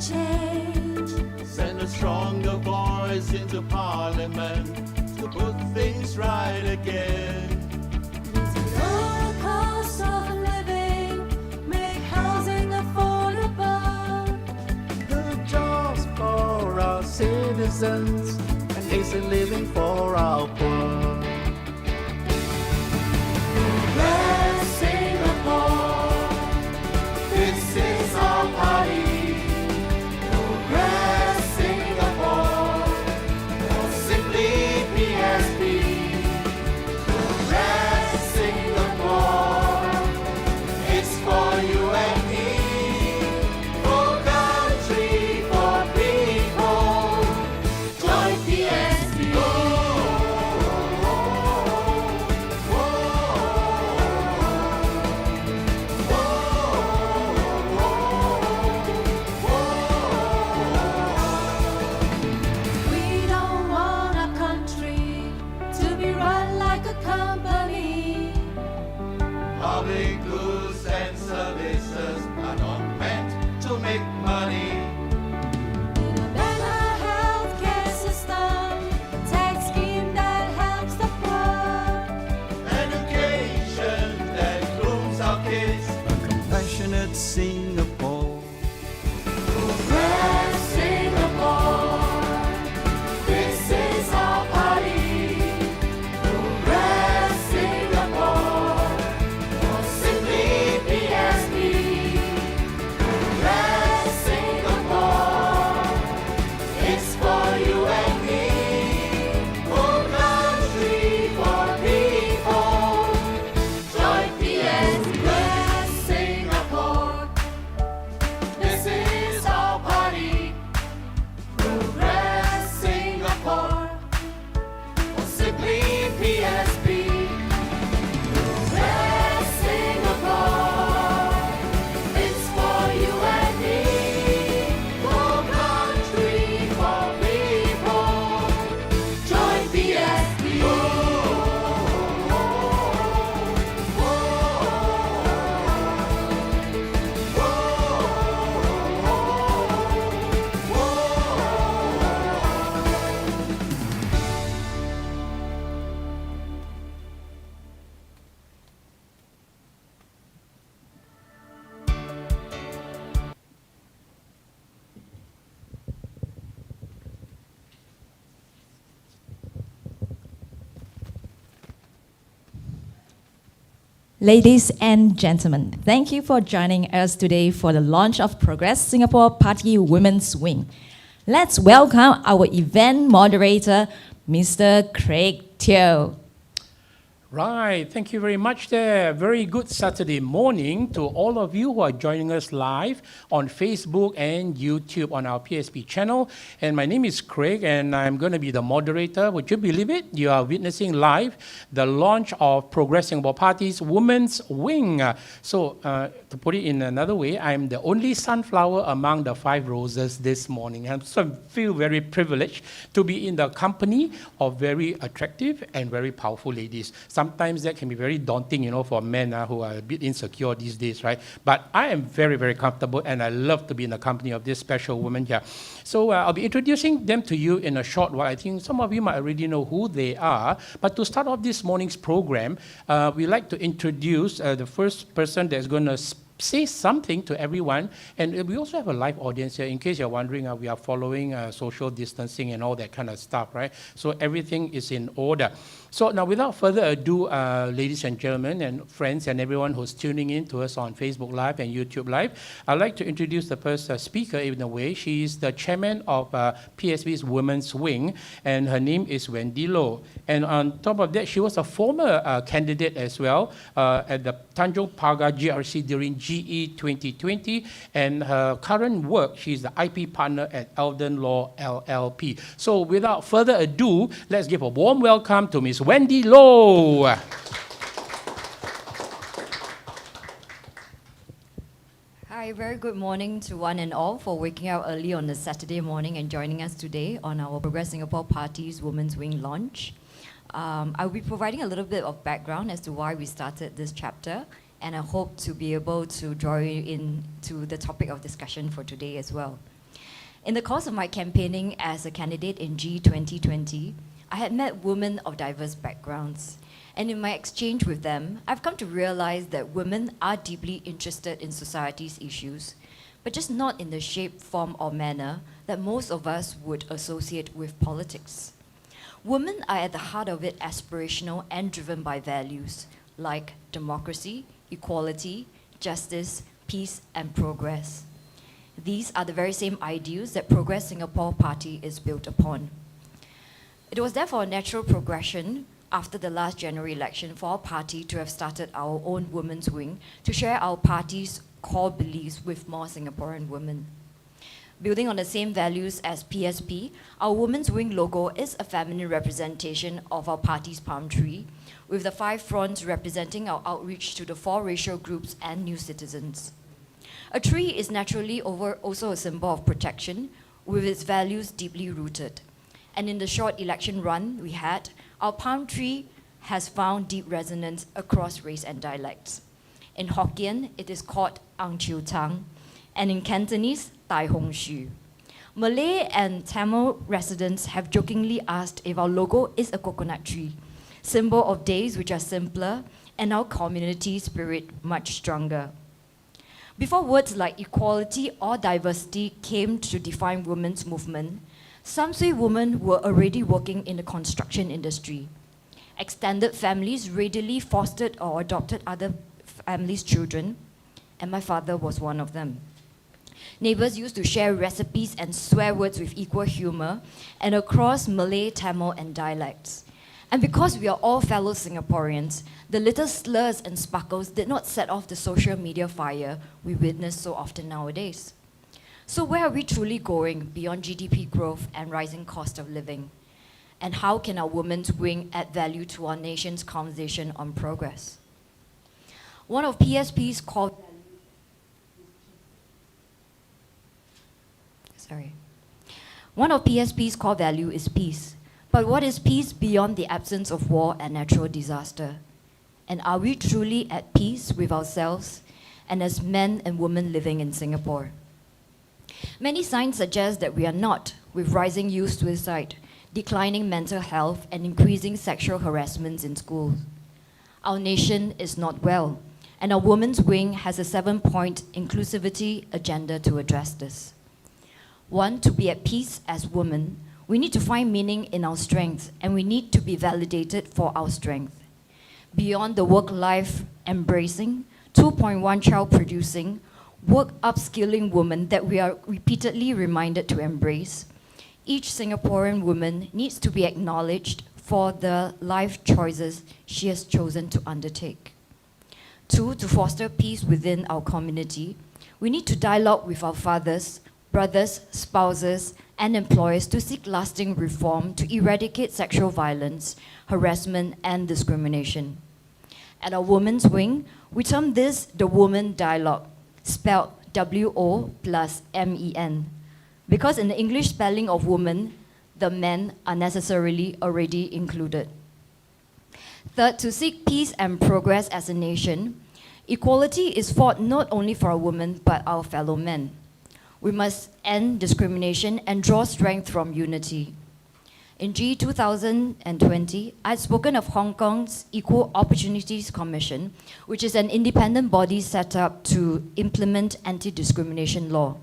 change. Send a stronger voice into Parliament to put things right again. Lower cost of living, make housing affordable. Good jobs for our citizens and decent living for our poor. Progress Singapore, this is our party. Progress Singapore, or simply PSP. Progress Singapore, it's for you and me. For country, for people, join PSP. We don't want our country to be run like a company. Public goods and services are not meant to make money. Need a better healthcare system, tax scheme that helps the poor. Education that grooms our kids. A compassionate Singapore. Progress Singapore, this is our party. Progress Singapore, or simply PSP. Progress Singapore, it's for you and me. For country, for people, join PSP. Progress Singapore, this is our party. Progress Singapore, or simply PSP. Progress Singapore, it's for you and me. For country, for people, join PSP. Ladies and gentlemen, thank you for joining us today for the launch of Progress Singapore Party Women's Wing. Let's welcome our event moderator, Mr. Craig Teo. Right, thank you very much there. Very good Saturday morning to all of you who are joining us live on Facebook and YouTube on our PSP channel. And my name is Craig and I'm going to be the moderator. Would you believe it? You are witnessing live the launch of Progress Singapore Party's Women's Wing. So to put it in another way, I'm the only sunflower among the 5 roses this morning. And so I feel very privileged to be in the company of very attractive and very powerful ladies. Sometimes that can be very daunting, for men who are a bit insecure these days, right? But I am very, very comfortable and I love to be in the company of this special woman here. So I'll be introducing them to you in a short while. I think some of you might already know who they are. But to start off this morning's program, we'd like to introduce the first person that's going to say something to everyone. And we also have a live audience here. In case you're wondering, we are following social distancing and all that kind of stuff, right? So everything is in order. So now, without further ado, ladies and gentlemen and friends and everyone who's tuning in to us on Facebook Live and YouTube Live, I'd like to introduce the first speaker in a way. She is the chairman of PSP's Women's Wing, and her name is Wendy Loh. And on top of that, she was a former candidate as well at the Tanjong Pagar GRC during GE 2020, and her current work, she's the IP partner at Eldon Law LLP. So without further ado, let's give a warm welcome to Ms. Wendy Loh. Hi, very good morning to one and all for waking up early on a Saturday morning and joining us today on our Progress Singapore Party's Women's Wing launch. I'll be providing a little bit of background as to why we started this chapter, and I hope to be able to draw you into the topic of discussion for today as well. In the course of my campaigning as a candidate in G 2020, I had met women of diverse backgrounds. And in my exchange with them, I've come to realize that women are deeply interested in society's issues, but just not in the shape, form, or manner that most of us would associate with politics. Women are at the heart of it, aspirational and driven by values like democracy, equality, justice, peace, and progress. These are the very same ideals that Progress Singapore Party is built upon. It was therefore a natural progression after the last general election for our party to have started our own women's wing to share our party's core beliefs with more Singaporean women. Building on the same values as PSP, our Women's Wing logo is a feminine representation of our party's palm tree, with the 5 fronts representing our outreach to the 4 racial groups and new citizens. A tree is naturally also a symbol of protection, with its values deeply rooted. And in the short election run we had, our palm tree has found deep resonance across race and dialects. In Hokkien, it is called Ang Chiu Tang, and in Cantonese, Tai Hong Shu. Malay and Tamil residents have jokingly asked if our logo is a coconut tree, symbol of days which are simpler and our community spirit much stronger. Before words like equality or diversity came to define women's movement, some say women were already working in the construction industry. Extended families readily fostered or adopted other families' children, and my father was one of them. Neighbors used to share recipes and swear words with equal humor and across Malay, Tamil, and dialects. And because we are all fellow Singaporeans, the little slurs and sparkles did not set off the social media fire we witness so often nowadays. So where are we truly going beyond GDP growth and rising cost of living? And how can our women's wing add value to our nation's conversation on progress? One of PSP's core value is peace. But what is peace beyond the absence of war and natural disaster? And are we truly at peace with ourselves and as men and women living in Singapore? Many signs suggest that we are not, with rising youth suicide, declining mental health, and increasing sexual harassments in schools. Our nation is not well, and our Women's Wing has a 7-point inclusivity agenda to address this. 1, to be at peace as women, we need to find meaning in our strengths, and we need to be validated for our strength. Beyond the work-life embracing, 2.1 child producing, work upskilling women that we are repeatedly reminded to embrace, each Singaporean woman needs to be acknowledged for the life choices she has chosen to undertake. 2, to foster peace within our community, we need to dialogue with our fathers, brothers, spouses, and employers to seek lasting reform to eradicate sexual violence, harassment, and discrimination. At our Women's Wing, we term this the Woman Dialogue, spelled W-O+M-E-N, because in the English spelling of woman, the men are necessarily already included. 3rd, to seek peace and progress as a nation, equality is fought not only for our women, but our fellow men. We must end discrimination and draw strength from unity. In G 2020, I'd spoken of Hong Kong's Equal Opportunities Commission, which is an independent body set up to implement anti-discrimination law.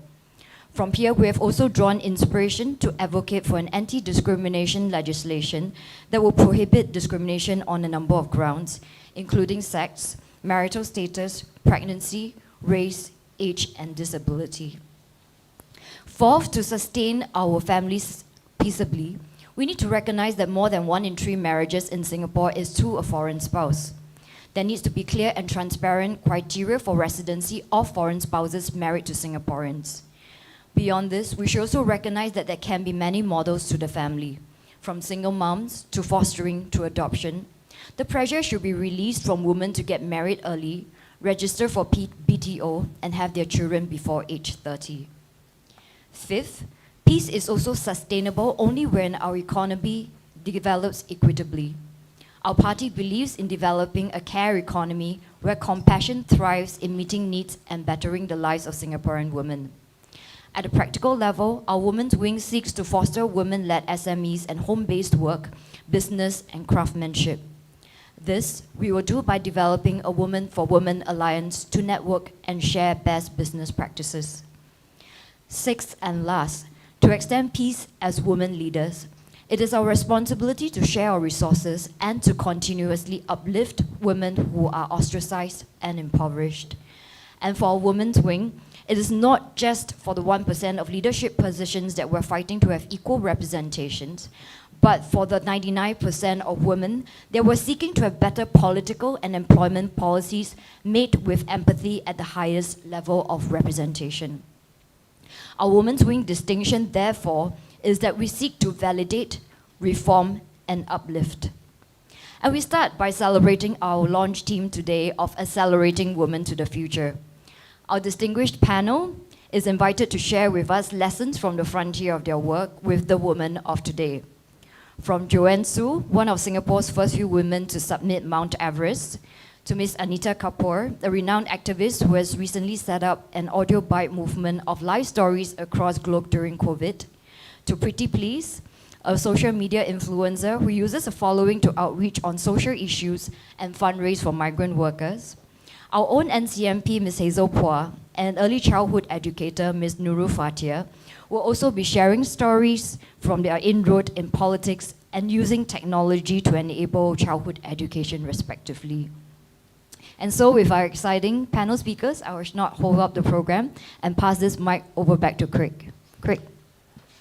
From here, we have also drawn inspiration to advocate for an anti-discrimination legislation that will prohibit discrimination on a number of grounds, including sex, marital status, pregnancy, race, age, and disability. 4th, to sustain our families peaceably, we need to recognize that more than 1 in 3 marriages in Singapore is to a foreign spouse. There needs to be clear and transparent criteria for residency of foreign spouses married to Singaporeans. Beyond this, we should also recognize that there can be many models to the family, from single moms to fostering to adoption. The pressure should be released from women to get married early, register for BTO, and have their children before age 30. 5th, peace is also sustainable only when our economy develops equitably. Our party believes in developing a care economy where compassion thrives in meeting needs and bettering the lives of Singaporean women. At a practical level, our Women's Wing seeks to foster women-led SMEs and home-based work, business, and craftsmanship. This we will do by developing a Women for Women alliance to network and share best business practices. Sixth and last, to extend peace as women leaders. It is our responsibility to share our resources and to continuously uplift women who are ostracized and impoverished. And for our Women's Wing, it is not just for the 1% of leadership positions that we're fighting to have equal representations, but for the 99% of women that we're seeking to have better political and employment policies made with empathy at the highest level of representation. Our Women's Wing distinction, therefore, is that we seek to validate, reform, and uplift. And we start by celebrating our launch team today of Accelerating Women to the Future. Our distinguished panel is invited to share with us lessons from the frontier of their work with the women of today. From Joanne Soo, one of Singapore's first few women to submit Mount Everest, to Ms. Anita Kapoor, a renowned activist who has recently set up an audio bite movement of life stories across globe during COVID, to Preetipls, a social media influencer who uses a following to outreach on social issues and fundraise for migrant workers, our own NCMP, Ms. Hazel Poa, and early childhood educator, Ms. Nurul Fathiah, will also be sharing stories from their inroad in politics and using technology to enable childhood education respectively. And so with our exciting panel speakers, I will not hold up the program and pass this mic over back to Craig. Craig.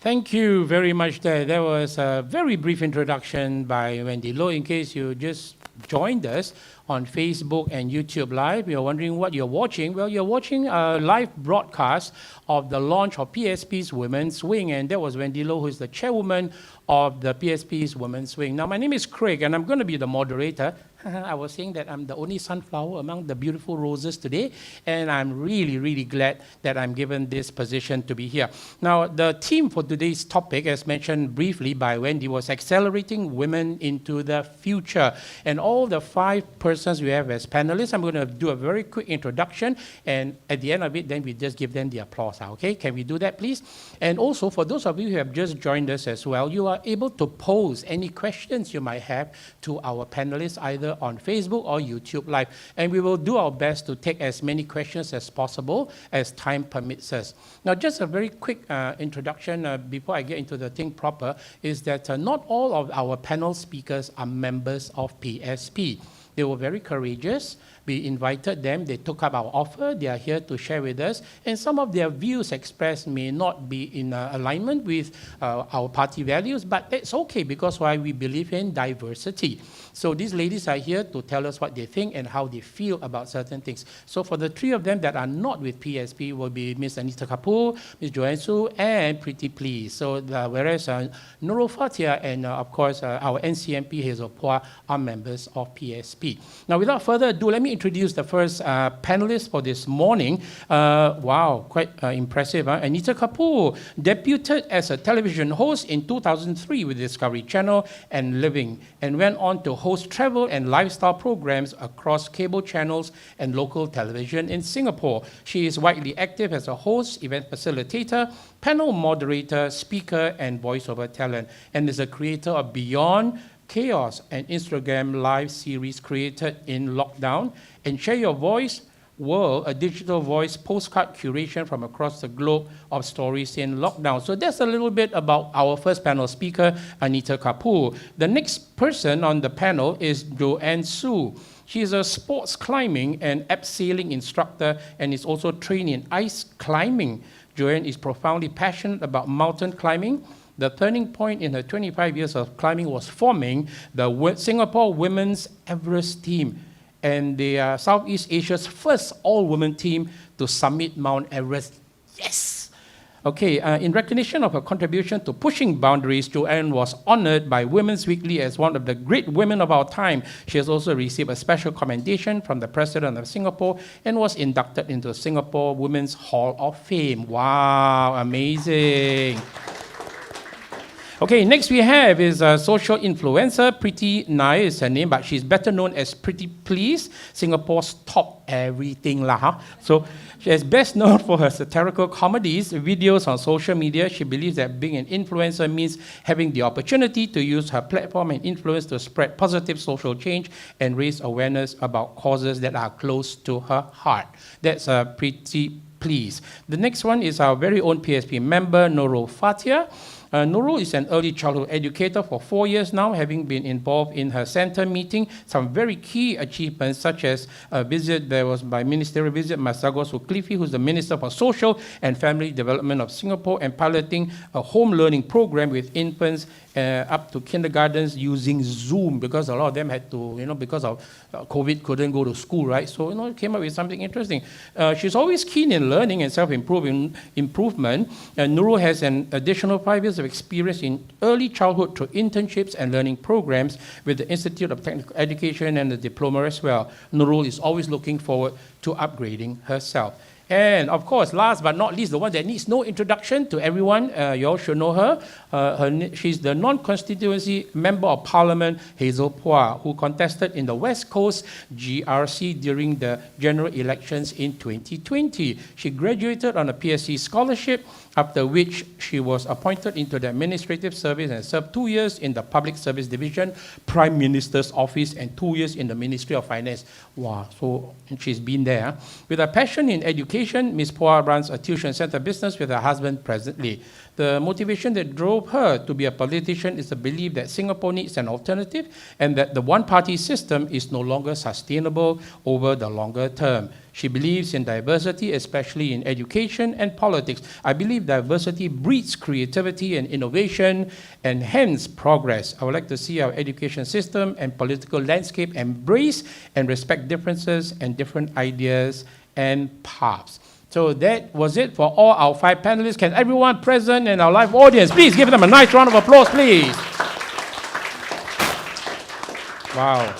Thank you very much there. That was a very brief introduction by Wendy Low. In case you just joined us on Facebook and YouTube Live, you're wondering what you're watching. Well, you're watching a live broadcast of the launch of PSP's Women's Wing, and that was Wendy Low, who is the chairwoman of the PSP's Women's Wing. Now, my name is Craig, and I'm going to be the moderator. I was saying that I'm the only sunflower among the beautiful roses today, and I'm really, really glad that I'm given this position to be here. Now, the theme for today's topic, as mentioned briefly by Wendy, was accelerating women into the future. And all the 5 persons we have as panelists, I'm going to do a very quick introduction, and at the end of it, then we just give them the applause, okay? Can we do that, please? And also, for those of you who have just joined us as well, you are able to pose any questions you might have to our panelists, either on Facebook or YouTube Live. And we will do our best to take as many questions as possible as time permits us. Now, just a very quick introduction before I get into the thing proper is that not all of our panel speakers are members of PSP. They were very courageous. We invited them, they took up our offer, they are here to share with us, and some of their views expressed may not be in alignment with our party values, but it's okay because why we believe in diversity. So these ladies are here to tell us what they think and how they feel about certain things. So for the 3 of them that are not with PSP will be Ms. Anita Kapoor, Ms. Joanne Soo, and Preetipls. So whereas Nurul Fathiah and of course our NCMP Hazel Poa are members of PSP. Now without further ado, let me introduce the first panelist for this morning. Wow, quite impressive. Anita Kapoor debuted as a television host in 2003 with Discovery Channel and Living, and went on to host travel and lifestyle programs across cable channels and local television in Singapore. She is widely active as a host, event facilitator, panel moderator, speaker, and voiceover talent, and is a creator of Beyond Chaos, an Instagram live series created in lockdown, and Share Your Voice World, a digital voice postcard curation from across the globe of stories in lockdown. So that's a little bit about our first panel speaker, Anita Kapoor. The next person on the panel is Joanne Soo. She is a sports climbing and abseiling instructor and is also trained in ice climbing. Joanne is profoundly passionate about mountain climbing. The turning point in her 25 years of climbing was forming the Singapore Women's Everest team. And they are Southeast Asia's first all-women team to summit Mount Everest. Yes! Okay, in recognition of her contribution to pushing boundaries, Joanne was honored by Women's Weekly as one of the great women of our time. She has also received a special commendation from the President of Singapore and was inducted into the Singapore Women's Hall of Fame. Wow, amazing. Okay, next we have is a social influencer. Preeti Nai is her name, but she's better known as Preetipls, Singapore's top everything lah. Huh? So she is best known for her satirical comedies, videos on social media. She believes that being an influencer means having the opportunity to use her platform and influence to spread positive social change and raise awareness about causes that are close to her heart. That's Preetipls. The next one is our very own PSP member, Nurul Fathiah. Nurul is an early childhood educator for 4 years now, having been involved in her center meeting some very key achievements, such as a visit, there was by ministerial visit, Masagos Zulkifli, who's the Minister for Social and Family Development of Singapore, and piloting a home learning program with infants up to kindergartens using Zoom, because a lot of them had to, because of COVID, couldn't go to school, right? So, came up with something interesting. She's always keen in learning and self-improvement. Nurul has an additional 5 years of experience in early childhood through internships and learning programs with the Institute of Technical Education and the diploma as well. Nurul is always looking forward to upgrading herself. And of course, last but not least, the one that needs no introduction to everyone, you all should know her. She's the non-constituency member of parliament, Hazel Poa, who contested in the West Coast GRC during the general elections in 2020. She graduated on a PSC scholarship, after which she was appointed into the administrative service and served 2 years in the Public Service Division, Prime Minister's Office, and 2 years in the Ministry of Finance. Wow, so she's been there. With a passion in education, Ms. Poa runs a tuition center business with her husband presently. The motivation that drove her to be a politician is the belief that Singapore needs an alternative and that the one-party system is no longer sustainable over the longer term. She believes in diversity, especially in education and politics. I believe diversity breeds creativity and innovation and hence progress. I would like to see our education system and political landscape embrace and respect differences and different ideas and paths. So that was it for all our 5 panelists. Can everyone present and our live audience, please give them a nice round of applause, please. Wow.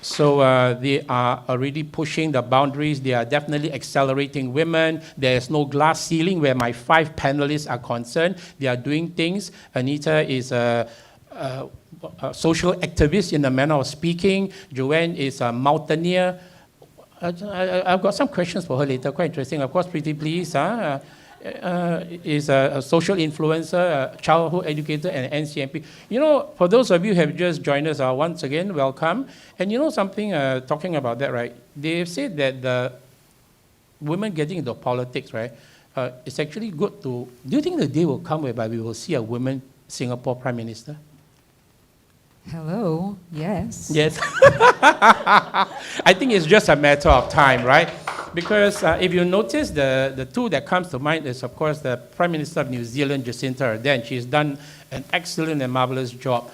So they are already pushing the boundaries. They are definitely accelerating women. There is no glass ceiling where my 5 panelists are concerned. They are doing things. Anita is a social activist in the manner of speaking. Joanne is a mountaineer. I've got some questions for her later, quite interesting. Of course, Preetipls is a social influencer, a childhood educator, and NCMP. For those of you who have just joined us, once again, welcome. And something, talking about that, right? They've said that the women getting into politics, right, it's actually good to... Do you think the day will come whereby we will see a woman Singapore Prime Minister? Hello, yes. Yes. I think it's just a matter of time, right? Because if you notice, the two that comes to mind is, of course, the Prime Minister of New Zealand, Jacinda Ardern. She's done an excellent and marvelous job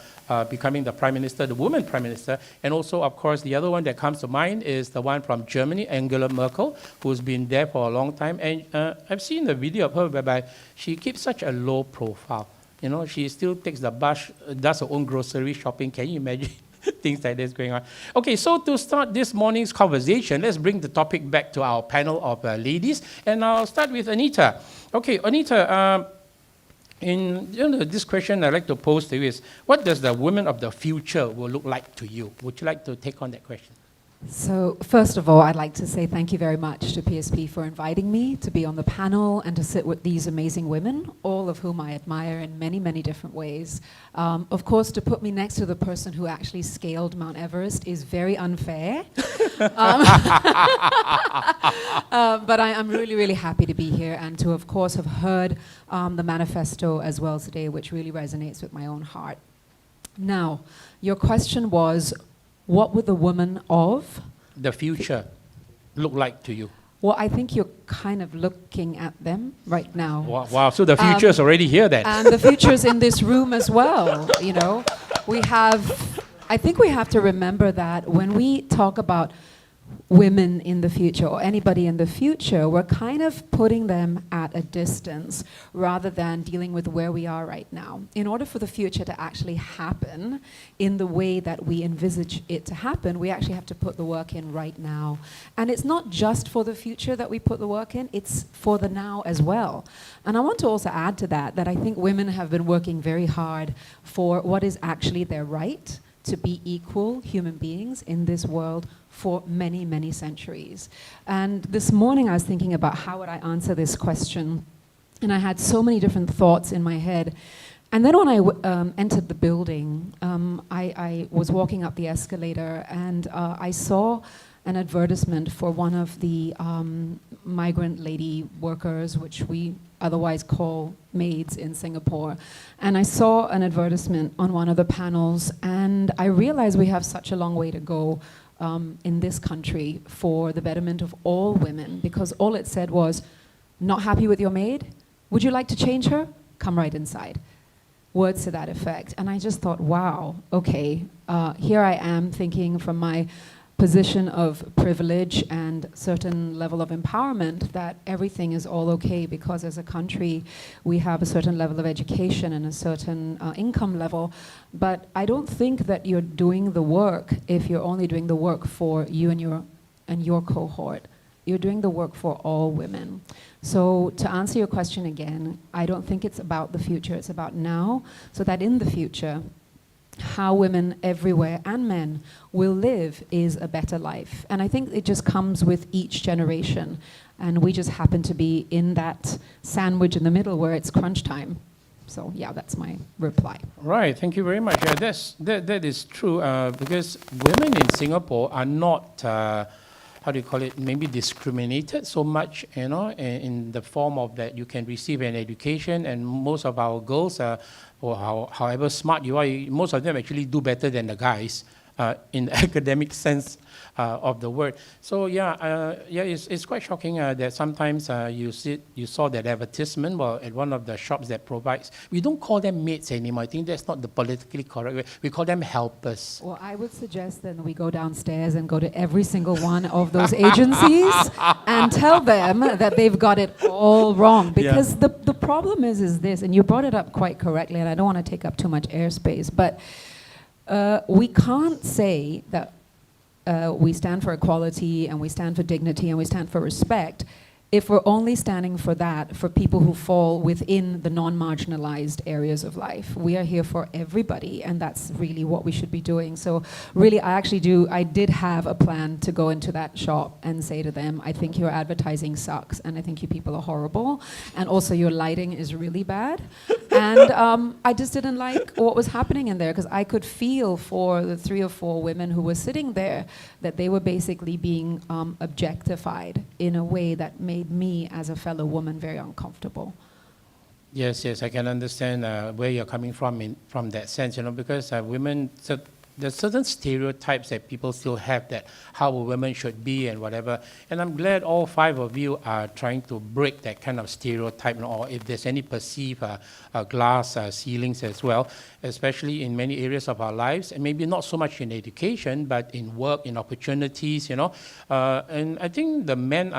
becoming the Prime Minister, the woman Prime Minister. And also, of course, the other one that comes to mind is the one from Germany, Angela Merkel, who's been there for a long time. And I've seen the video of her whereby she keeps such a low profile. She still takes the bus, does her own grocery shopping. Can you imagine things like this going on? Okay, so to start this morning's conversation, let's bring the topic back to our panel of ladies. And I'll start with Anita. Okay, Anita, this question I'd like to pose to you is, what does the women of the future will look like to you? Would you like to take on that question? So first of all, I'd like to say thank you very much to PSP for inviting me to be on the panel and to sit with these amazing women, all of whom I admire in many, many different ways. Of course, to put me next to the person who actually scaled Mount Everest is very unfair. But I'm really, really happy to be here and to, of course, have heard the manifesto as well today, which really resonates with my own heart. Now, your question was, what would the woman of the future look like to you? Well, I think you're kind of looking at them right now. Wow. So the future is already here then. And the future's in this room as well. I think we have to remember that when we talk about women in the future or anybody in the future, we're kind of putting them at a distance rather than dealing with where we are right now. In order for the future to actually happen in the way that we envisage it to happen, we actually have to put the work in right now. And it's not just for the future that we put the work in, it's for the now as well. And I want to also add to that I think women have been working very hard for what is actually their right to be equal human beings in this world for many, many centuries. And this morning I was thinking about how would I answer this question, and I had so many different thoughts in my head. And then when I entered the building, I was walking up the escalator, and I saw an advertisement for one of the migrant lady workers, which we otherwise call maids in Singapore. And I saw an advertisement on one of the panels, and I realized we have such a long way to go in this country for the betterment of all women, because all it said was, not happy with your maid? Would you like to change her? Come right inside. Words to that effect. And I just thought, wow, okay, here I am thinking from my position of privilege and certain level of empowerment that everything is all okay because as a country we have a certain level of education and a certain income level. But I don't think that you're doing the work if you're only doing the work for you and your cohort. You're doing the work for all women. So to answer your question again, I don't think it's about the future, it's about now, so that in the future how women everywhere and men will live is a better life. And I think it just comes with each generation. And we just happen to be in that sandwich in the middle where it's crunch time. So yeah, that's my reply. Right, thank you very much. That is true because women in Singapore are not, how do you call it, maybe discriminated so much, you know, in the form of that you can receive an education, and most of our girls or however smart you are, most of them actually do better than the guys in the academic sense of the word. So it's quite shocking that sometimes you saw that advertisement at one of the shops that provides. We don't call them maids anymore. I think that's not the politically correct way. We call them helpers. Well, I would suggest then we go downstairs and go to every single one of those agencies and tell them that they've got it all wrong. Because the problem is this, and you brought it up quite correctly, and I don't want to take up too much airspace, but we can't say that we stand for equality and we stand for dignity and we stand for respect if we're only standing for that for people who fall within the non-marginalized areas of life. We are here for everybody, and that's really what we should be doing. So really, I did have a plan to go into that shop and say to them, I think your advertising sucks, and I think you people are horrible, and also your lighting is really bad. And I just didn't like what was happening in there, because I could feel for the 3 or 4 women who were sitting there that they were basically being objectified in a way that made me as a fellow woman very uncomfortable. Yes, I can understand where you're coming from from that sense, you know, because women, there's certain stereotypes that people still have that how a woman should be and whatever. And I'm glad all 5 of you are trying to break that kind of stereotype, you know, or if there's any perceived glass ceilings as well, especially in many areas of our lives, and maybe not so much in education, but in work, in opportunities, you know. And I think the men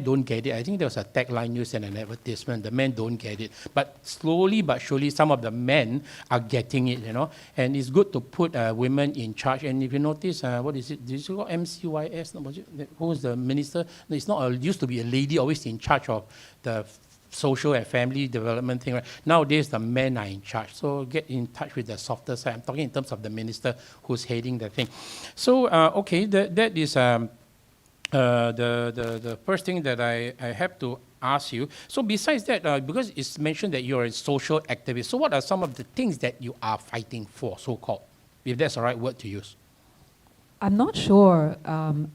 don't get it. I think there was a tagline used in an advertisement, the men don't get it. But slowly but surely, some of the men are getting it, you know. And it's good to put women in charge. And if you notice, what is it? Did you call MCYS? Who was the minister? No, it's not. It used to be a lady always in charge of the social and family development thing. Right? Nowadays, the men are in charge. So get in touch with the softer side. I'm talking in terms of the minister who's heading the thing. So, okay, that is the first thing that I have to ask you. So besides that, because it's mentioned that you're a social activist, so what are some of the things that you are fighting for, so-called, if that's the right word to use? I'm not sure,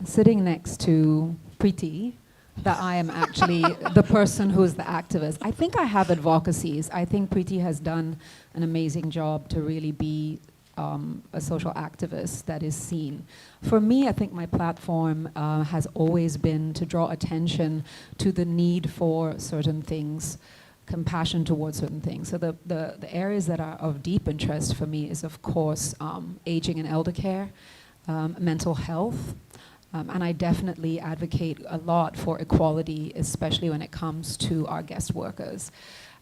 sitting next to Preeti, that I am actually the person who's the activist. I think I have advocacies. I think Preeti has done an amazing job to really be a social activist that is seen. For me, I think my platform has always been to draw attention to the need for certain things, compassion towards certain things. So the areas that are of deep interest for me is, of course, aging and elder care, mental health, And I definitely advocate a lot for equality, especially when it comes to our guest workers.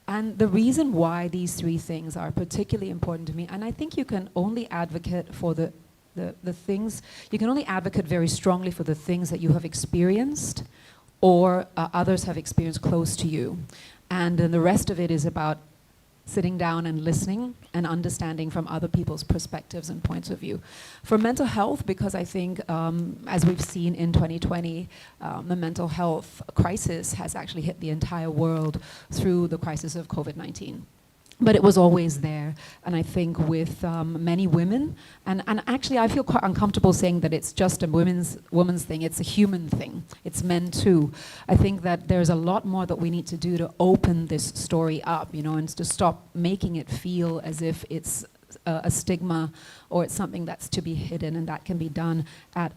And the reason why these three things are particularly important to me, and I think you can only advocate for the things, you can only advocate very strongly for the things that you have experienced or others have experienced close to you. And then the rest of it is about sitting down and listening and understanding from other people's perspectives and points of view. For mental health, because I think, as we've seen in 2020, the mental health crisis has actually hit the entire world through the crisis of COVID-19. But it was always there, and I think with many women, and actually I feel quite uncomfortable saying that it's just a woman's thing, it's a human thing, it's men too. I think that there's a lot more that we need to do to open this story up, you know, and to stop making it feel as if it's a stigma or it's something that's to be hidden, and that can be done at,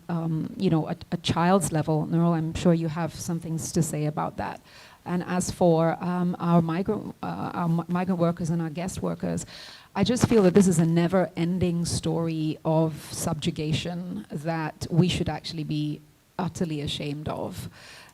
you know, a child's level. Nurul, I'm sure you have some things to say about that. And as for our migrant workers and our guest workers, I just feel that this is a never-ending story of subjugation that we should actually be utterly ashamed of.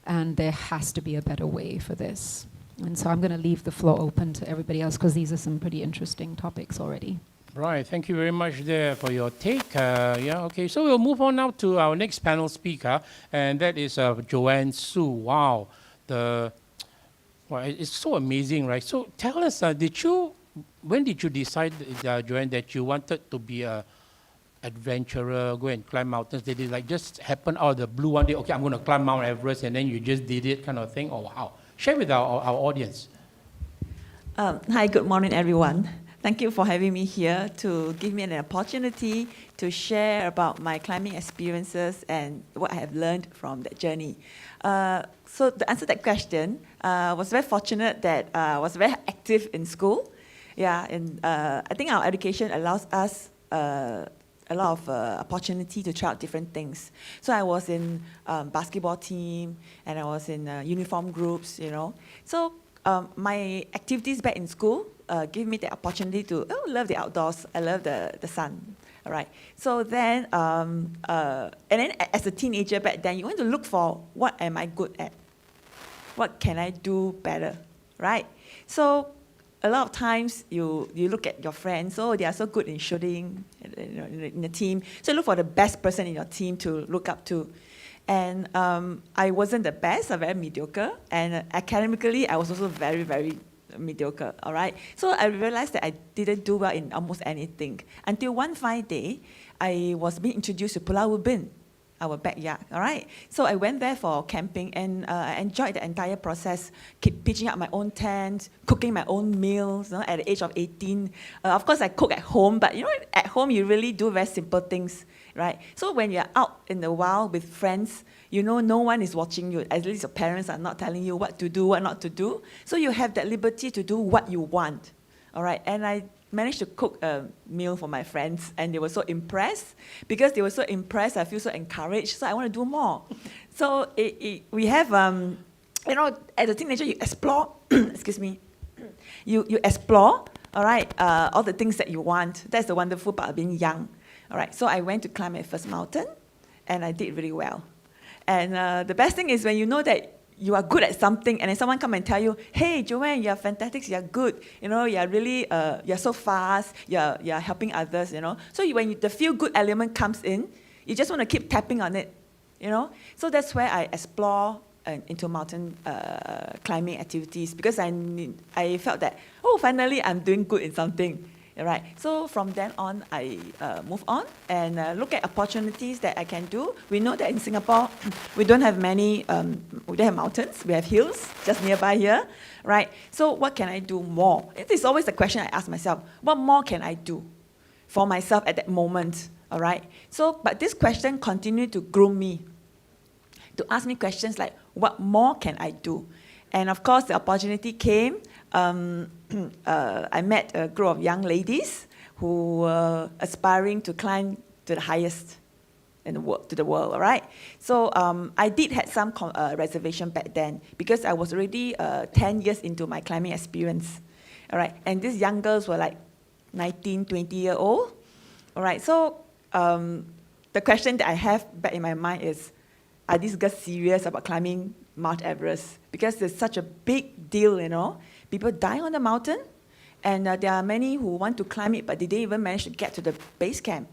And there has to be a better way for this. And so I'm going to leave the floor open to everybody else, because these are some pretty interesting topics already. Right, thank you very much there for your take. Yeah, okay, so we'll move on now to our next panel speaker, and that is Joanne Soo. Wow, well, it's so amazing, right? So tell us, when did you decide, Joanne, that you wanted to be an adventurer, go and climb mountains? Did it like just happen out of the blue one day, okay, I'm going to climb Mount Everest, and then you just did it kind of thing? Or how? Share with our audience. Hi, good morning, everyone. Thank you for having me here to give me an opportunity to share about my climbing experiences and what I have learned from that journey. So to answer that question, I was very fortunate that I was very active in school. Yeah, and I think our education allows us a lot of opportunity to try out different things. So I was in basketball team, and I was in uniform groups, you know. So my activities back in school gave me the opportunity to love the outdoors. I love the sun. All right. So then, and then as a teenager back then, you want to look for what am I good at? What can I do better, right? So a lot of times you look at your friends, oh, they are so good in shooting, you know, in the team. So look for the best person in your team to look up to. And I wasn't the best, I'm very mediocre. And academically, I was also very, very mediocre, all right? So I realized that I didn't do well in almost anything. Until one fine day, I was being introduced to Pulau Ubin, our backyard, all right? So I went there for camping, and I enjoyed the entire process, keep pitching up my own tent, cooking my own meals, you know, at the age of 18. Of course, I cook at home, but you know, at home you really do very simple things, right? So when you're out in the wild with friends, you know no one is watching you. At least your parents are not telling you what to do, what not to do. So you have that liberty to do what you want, all right? And I managed to cook a meal for my friends, and they were so impressed. Because they were so impressed, I feel so encouraged, so I want to do more. So we have, you know, as a teenager, you explore, excuse me, you explore, all right, all the things that you want. That's the wonderful part of being young, all right? So I went to climb my first mountain, and I did really well. And the best thing is when you know that you are good at something, and then someone come and tell you, hey, Joanne, you're fantastic, you're good, you know, you're really, you're so fast, you're helping others, you know. So when the feel-good element comes in, you just want to keep tapping on it, you know. So that's where I explore into mountain climbing activities, because I felt that, oh, finally I'm doing good in something. Right. So from then on, I move on and look at opportunities that I can do. We know that in Singapore, we don't have many, we don't have mountains, we have hills just nearby here, right? So what can I do more? It is always the question I ask myself, what more can I do for myself at that moment, all right? So, but this question continued to groom me, to ask me questions like, what more can I do? And of course, the opportunity came. I met a group of young ladies who were aspiring to climb to the highest in the world, all right? So I did have some reservation back then, because I was already 10 years into my climbing experience, all right? And these young girls were like 19, 20-year-old, all right? So the question that I have back in my mind is, are these girls serious about climbing Mount Everest? Because it's such a big deal, you know. People die on the mountain, and there are many who want to climb it, but they didn't even manage to get to the base camp.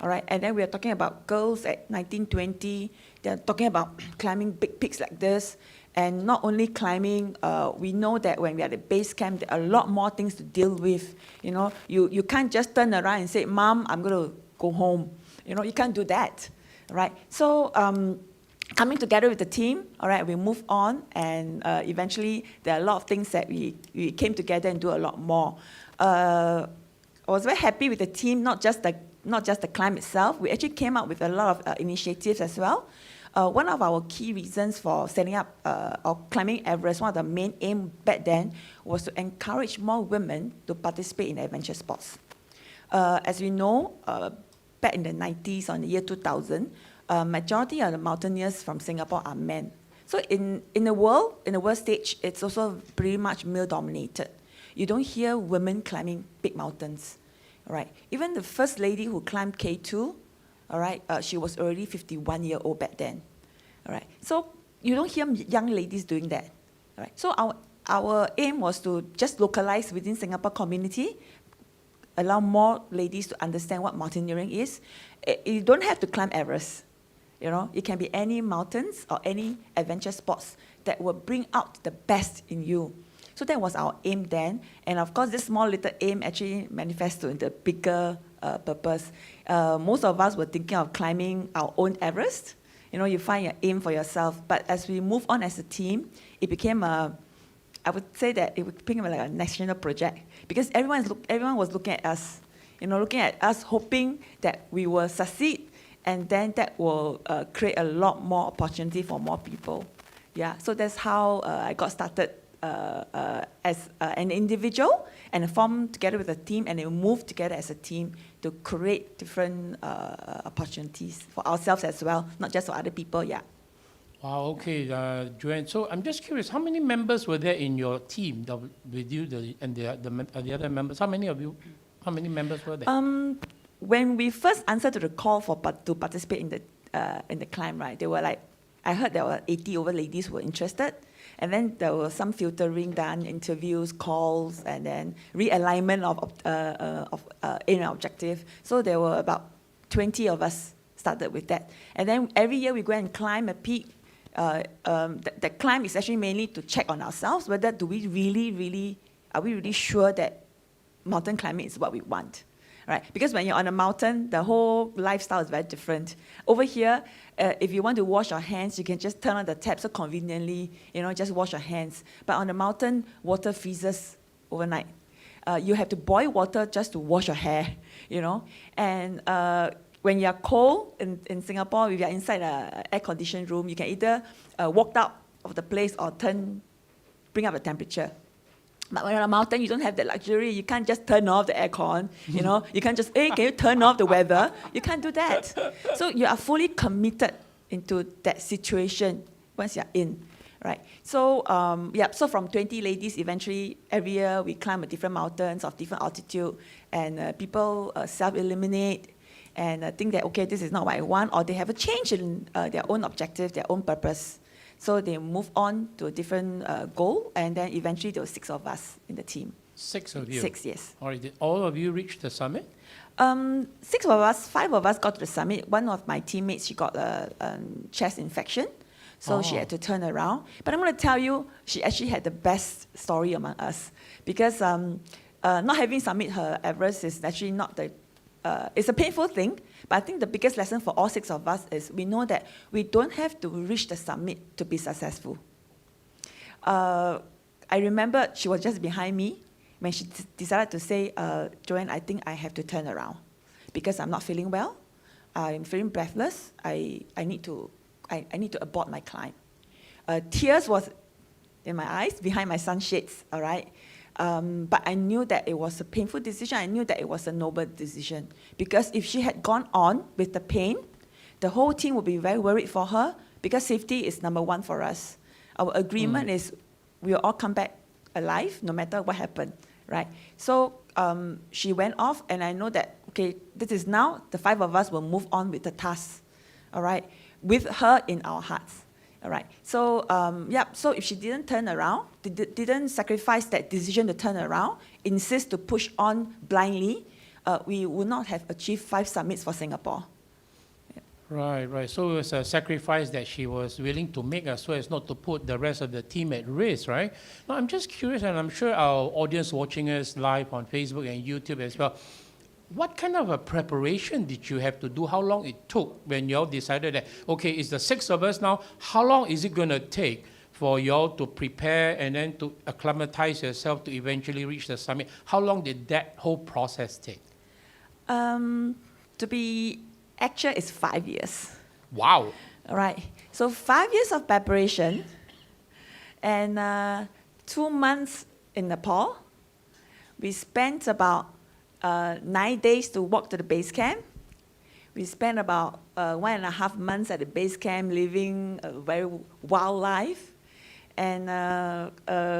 All right, and then we are talking about girls at 19, 20. They're talking about climbing big peaks like this. And not only climbing, we know that when we are at the base camp, there are a lot more things to deal with. You know, you can't just turn around and say, Mom, I'm going to go home. You know, you can't do that, right? So coming together with the team, all right, we move on, and eventually there are a lot of things that we came together and do a lot more. I was very happy with the team, not just the climb itself. We actually came up with a lot of initiatives as well. One of our key reasons for setting up or climbing Everest, one of the main aim back then, was to encourage more women to participate in adventure sports. As we know, back in the 90s, or in the year 2000, majority of the mountaineers from Singapore are men. So in the world stage, it's also pretty much male-dominated. You don't hear women climbing big mountains, all right? Even the first lady who climbed K2, all right, she was already 51-year-old back then, all right? So you don't hear young ladies doing that, all right? So our aim was to just localize within Singapore community, allow more ladies to understand what mountaineering is. You don't have to climb Everest, you know? It can be any mountains or any adventure sports that will bring out the best in you. So that was our aim then. And of course, this small little aim actually manifests into the bigger purpose. Most of us were thinking of climbing our own Everest. You know, you find your aim for yourself. But as we move on as a team, it became I would say that it became like a national project, because everyone was looking at us, you know, looking at us, hoping that we will succeed, and then that will create a lot more opportunity for more people. Yeah, so that's how I got started as an individual, and formed together with a team, and then moved together as a team to create different opportunities for ourselves as well, not just for other people. Yeah. Wow, okay, Joanne. So I'm just curious, how many members were there in your team with you and the other members? How many members were there? When we first answered to the call to participate in the climb, right, they were like, I heard there were 80 over ladies who were interested, and then there was some filtering done, interviews, calls, and then realignment of aim and objective. So there were about 20 of us started with that, and then every year we go and climb a peak. The climb is actually mainly to check on ourselves whether are we really sure that mountain climbing is what we want, right? Because when you're on a mountain, the whole lifestyle is very different. Over here, if you want to wash your hands, you can just turn on the tap so conveniently, you know, just wash your hands. But on the mountain, water freezes overnight. You have to boil water just to wash your hair, you know, and when you're cold in Singapore, if you're inside an air-conditioned room, you can either walk out of the place or bring up the temperature. But when you're on a mountain, you don't have that luxury. You can't just turn off the aircon, you know. You can't just, hey, can you turn off the weather? You can't do that. So you are fully committed into that situation once you're in, right? So, so from 20 ladies, eventually, every year we climb a different mountains of different altitude, and people self-eliminate, and think that, okay, this is not what I want, or they have a change in their own objective, their own purpose. So they move on to a different goal, and then eventually there were 6 of us in the team. 6 of you? 6, yes. All right, did all of you reach the summit? 6 of us, 5 of us got to the summit. One of my teammates, she got a chest infection, so she had to turn around. But I'm going to tell you, she actually had the best story among us, because not having summit her Everest is actually not the it's a painful thing, but I think the biggest lesson for all 6 of us is we know that we don't have to reach the summit to be successful. I remember she was just behind me when she decided to say, Joanne, I think I have to turn around because I'm not feeling well. I'm feeling breathless. I need to abort my climb. Tears was in my eyes, behind my sunshades, all right? But I knew that it was a painful decision. I knew that it was a noble decision. Because if she had gone on with the pain, the whole team would be very worried for her, because safety is number 1 for us. Our agreement is we will all come back alive, no matter what happened, right? So she went off, and I know that, okay, this is now, the 5 of us will move on with the task, all right? with her in our hearts. All right. So, so if she didn't turn around, didn't sacrifice that decision to turn around, insist to push on blindly, we would not have achieved 5 summits for Singapore. Right. So it was a sacrifice that she was willing to make so as not to put the rest of the team at risk, right? Now, I'm just curious, and I'm sure our audience watching us live on Facebook and YouTube as well, what kind of a preparation did you have to do? How long it took when you all decided that, okay, it's the 6 of us now, how long is it going to take for you all to prepare and then to acclimatize yourself to eventually reach the summit? How long did that whole process take? To be actual, it's 5 years. Wow. All right. So 5 years of preparation and 2 months in Nepal. We spent about 9 days to walk to the base camp. We spent about 1.5 months at the base camp living a very wild life and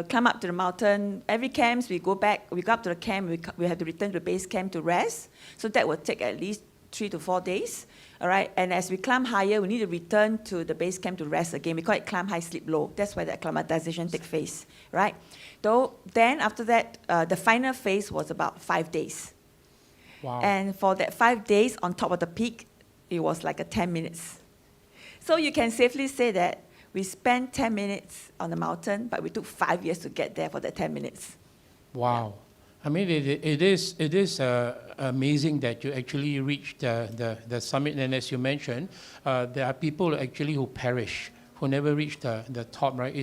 climb up to the mountain. Every camp, we go up to the camp, we have to return to the base camp to rest. So that will take at least 3 to 4 days, all right? And as we climb higher, we need to return to the base camp to rest again. We call it climb high, sleep low. That's where the acclimatization takes place, right? Then after that, the final phase was about 5 days. Wow. And for that 5 days on top of the peak, it was like a 10 minutes. So you can safely say that we spent 10 minutes on the mountain, but we took 5 years to get there for that 10 minutes. Wow. I mean, it is amazing that you actually reached the summit. And as you mentioned, there are people actually who perish, who never reach the top, right?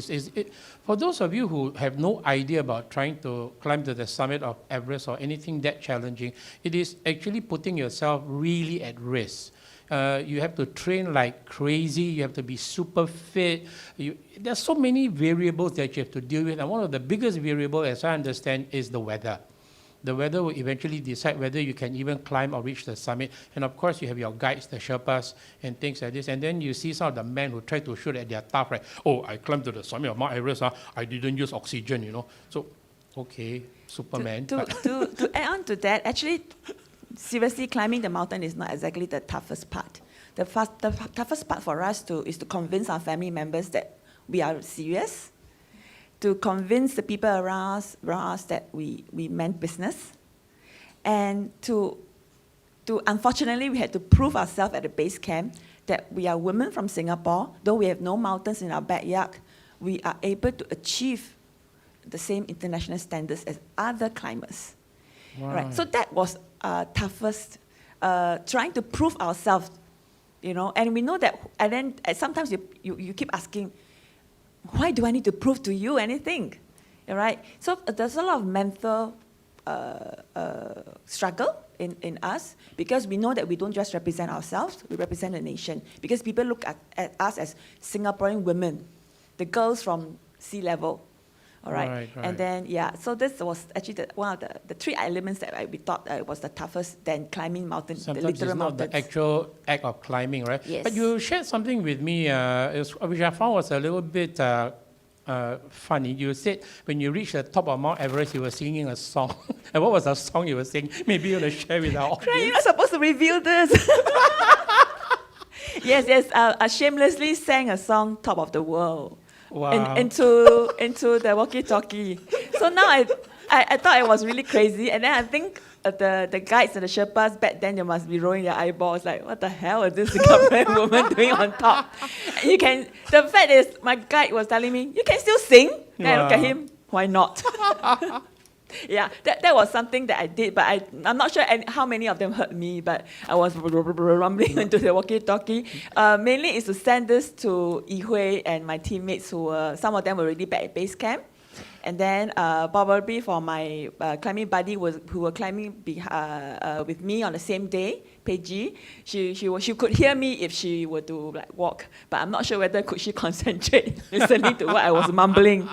For those of you who have no idea about trying to climb to the summit of Everest or anything that challenging, it is actually putting yourself really at risk. You have to train like crazy. You have to be super fit. There's so many variables that you have to deal with. And one of the biggest variables, as I understand, is the weather. The weather will eventually decide whether you can even climb or reach the summit. And of course, you have your guides, the Sherpas, and things like this. And then you see some of the men who try to shoot at their tough, right? Oh, I climbed to the summit of Mount Everest. I didn't use oxygen, you know. So, okay, Superman. To add on to that, actually, seriously, climbing the mountain is not exactly the toughest part. The toughest part for us is to convince our family members that we are serious, to convince the people around us that we meant business, and to unfortunately, we had to prove ourselves at the base camp that we are women from Singapore. Though we have no mountains in our backyard, we are able to achieve the same international standards as other climbers. Wow. Right. So that was toughest, trying to prove ourselves, you know. And we know that. And then sometimes you keep asking, why do I need to prove to you anything? All right. So there's a lot of mental struggle in us because we know that we don't just represent ourselves, we represent the nation. Because people look at us as Singaporean women, the girls from sea level. All right. Right. And then, so this was actually one of the 3 elements that we thought was the toughest than climbing mountains, Sometimes the literal it's not mountains. the actual act of climbing, right? Yes. But you shared something with me, which I found was a little bit funny. You said when you reached the top of Mount Everest, you were singing a song. And what was the song you were singing? Maybe you want to share with our audience. You're not supposed to reveal this. Yes. I shamelessly sang a song, Top of the World. Wow. Into the walkie-talkie. So now I thought it was really crazy, and then I think the guides and the Sherpas back then, they must be rolling their eyeballs like, what the hell is this Singaporean woman doing on top? And the fact is, my guide was telling me, you can still sing. Then I look at him, why not? That was something that I did, but I'm not sure how many of them heard me, but I was rumbling into the walkie-talkie. Mainly is to send this to Yi Hui and my teammates some of them were already back at base camp. And then probably for my climbing buddy who were climbing with me on the same day, Peiji, she could hear me if she were to like walk, but I'm not sure whether could she concentrate listening to what I was mumbling.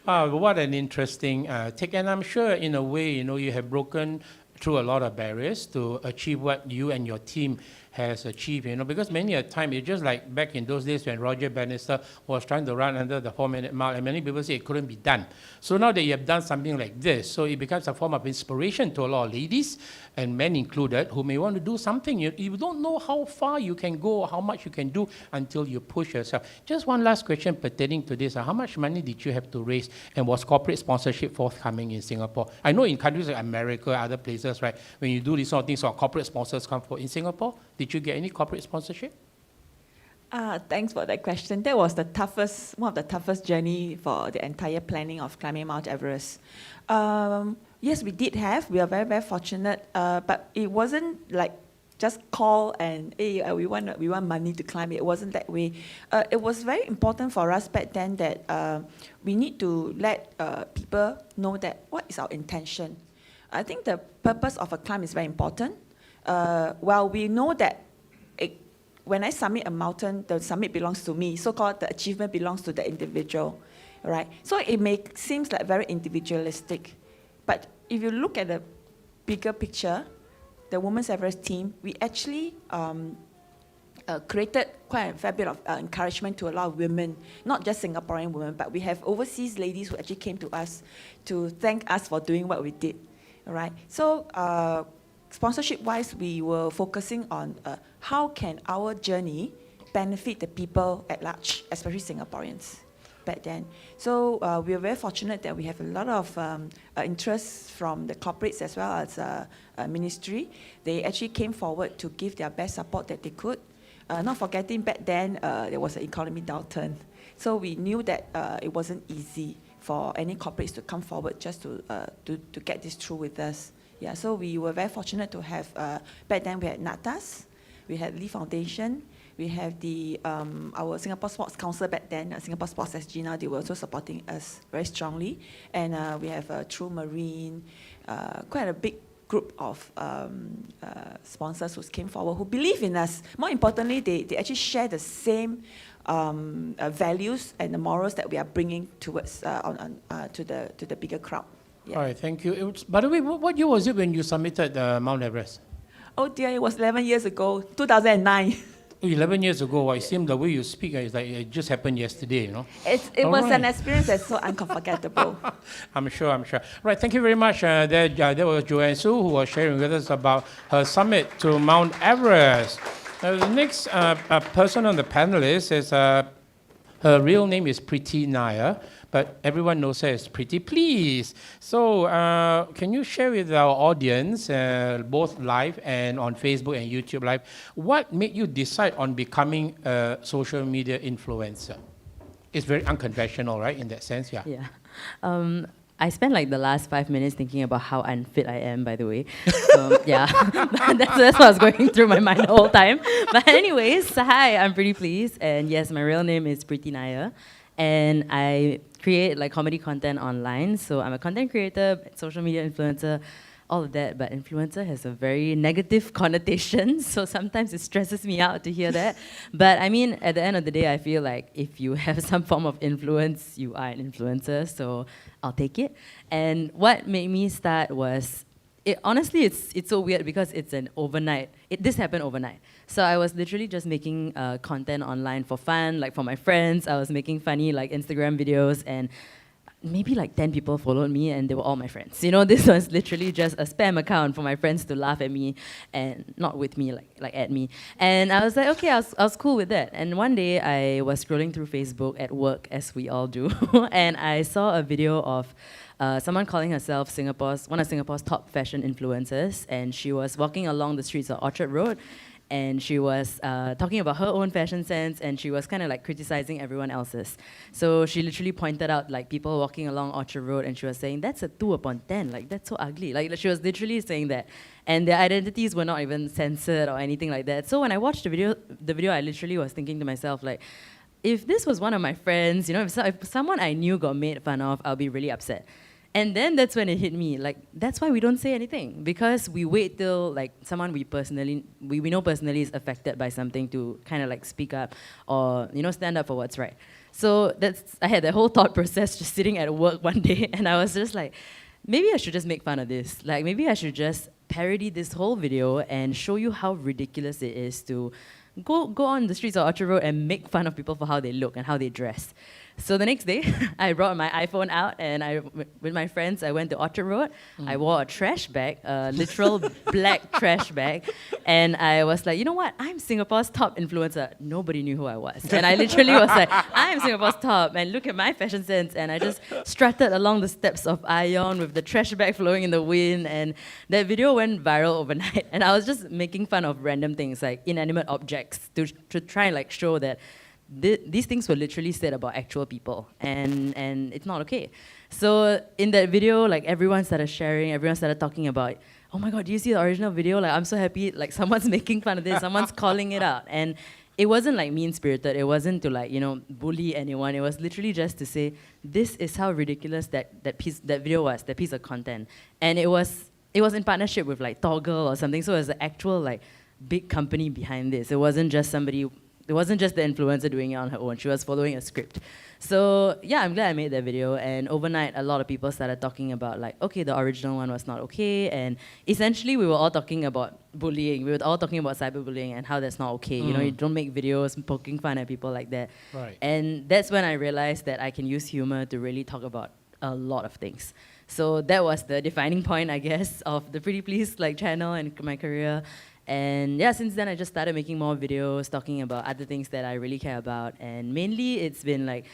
What an interesting take. And I'm sure in a way, you have broken through a lot of barriers to achieve what you and your team has achieved, because many a time it's just like back in those days when Roger Bannister was trying to run under the 4-minute mark, and many people say it couldn't be done. So now that you have done something like this, so it becomes a form of inspiration to a lot of ladies, and men included, who may want to do something. You don't know how far you can go, how much you can do until you push yourself. Just one last question pertaining to this. How much money did you have to raise, and was corporate sponsorship forthcoming in Singapore? I know in countries like America, other places, right, when you do these sort of things, corporate sponsors come for. In Singapore, did you get any corporate sponsorship? Thanks for that question. That was one of the toughest journey for the entire planning of climbing Mount Everest. Yes, we did have. We are very, very fortunate. But it wasn't like just call and, hey, we want money to climb. It wasn't that way. It was very important for us back then that we need to let people know that what is our intention. I think the purpose of a climb is very important. Well, we know that when I summit a mountain, the summit belongs to me. So-called the achievement belongs to the individual, right? So it seems like very individualistic. But if you look at the bigger picture, the Women's Everest team, we actually created quite a fair bit of encouragement to a lot of women, not just Singaporean women, but we have overseas ladies who actually came to us to thank us for doing what we did, all right? So sponsorship-wise, we were focusing on how can our journey benefit the people at large, especially Singaporeans back then. So we are very fortunate that we have a lot of interest from the corporates as well as ministry. They actually came forward to give their best support that they could. Not forgetting back then there was an economic downturn. So we knew that it wasn't easy for any corporates to come forward just to get this through with us. Yeah, so we were very fortunate to have, back then we had NATAS, we had Lee Foundation, we have the our Singapore Sports Council back then, Singapore Sports SG now, they were also supporting us very strongly. And we have True Marine, quite a big group of sponsors who came forward, who believe in us. More importantly, they actually share the same values and the morals that we are bringing towards to the bigger crowd. Yeah. All right, thank you. By the way, what year was it when you submitted Mount Everest? Oh dear, it was 11 years ago, 2009. 11 years ago. Well, it seemed the way you speak is like it just happened yesterday, It was an experience that's so unforgettable. I'm sure. Right, thank you very much. There was Joanne Soo who was sharing with us about her summit to Mount Everest. The next person on the panel is her real name is Preeti Nair, but everyone knows her as Preetipls. So can you share with our audience, both live and on Facebook and YouTube Live, what made you decide on becoming a social media influencer? It's very unconventional, right, in that sense? Yeah. Yeah. I spent like the last 5 minutes thinking about how unfit I am, by the way. So, yeah, that's what was going through my mind the whole time. But anyways, hi, I'm Preetipls, and yes, my real name is Preeti Nair, and I create like comedy content online. So I'm a content creator, social media influencer, all of that, but influencer has a very negative connotation, so sometimes it stresses me out to hear that. But I mean, at the end of the day, I feel like if you have some form of influence, you are an influencer, so I'll take it. And what made me start was, honestly, it's so weird because it's an overnight. This happened overnight. So I was literally just making content online for fun, like for my friends. I was making funny like Instagram videos, and maybe like 10 people followed me, and they were all my friends. This was literally just a spam account for my friends to laugh at me, and not with me, like at me. And I was like, okay, I was cool with that. And one day I was scrolling through Facebook at work, as we all do, and I saw a video of someone calling herself one of Singapore's top fashion influencers, and she was walking along the streets of Orchard Road, and she was talking about her own fashion sense, and she was kind of like criticizing everyone else's. So she literally pointed out like people walking along Orchard Road, and she was saying, that's a 2/10, like that's so ugly. Like she was literally saying that. And their identities were not even censored or anything like that. So when I watched the video, I literally was thinking to myself, like, if this was one of my friends, if someone I knew got made fun of, I'll be really upset. And then that's when it hit me, like, that's why we don't say anything, because we wait till like someone we know personally is affected by something to kind of like speak up or stand up for what's right. So I had that whole thought process just sitting at work one day, and I was just like, maybe I should just make fun of this. Like maybe I should just parody this whole video and show you how ridiculous it is to go on the streets of Orchard Road and make fun of people for how they look and how they dress. So the next day, I brought my iPhone out and with my friends, I went to Orchard Road. I wore a trash bag, a literal black trash bag. And I was like, you know what? I'm Singapore's top influencer. Nobody knew who I was. And I literally was like, I'm Singapore's top. And look at my fashion sense. And I just strutted along the steps of Ion with the trash bag flowing in the wind. And that video went viral overnight. And I was just making fun of random things like inanimate objects to try and like show that these things were literally said about actual people, and it's not okay. So in that video, like everyone started sharing, everyone started talking about, oh my God, do you see the original video? Like I'm so happy, like someone's making fun of this, someone's calling it out. And it wasn't like mean-spirited, it wasn't to like, bully anyone. It was literally just to say, this is how ridiculous that video was, that piece of content. And it was in partnership with like Toggle or something, so it was the actual like big company behind this. It wasn't just the influencer doing it on her own. She was following a script. So yeah, I'm glad I made that video. And overnight, a lot of people started talking about like, okay, the original one was not okay. And essentially, we were all talking about bullying. We were all talking about cyberbullying and how that's not okay. You don't make videos poking fun at people like that. Right. And that's when I realized that I can use humor to really talk about a lot of things. So that was the defining point, I guess, of the Preetipls like channel and my career. And yeah, since then I just started making more videos talking about other things that I really care about. And mainly it's been like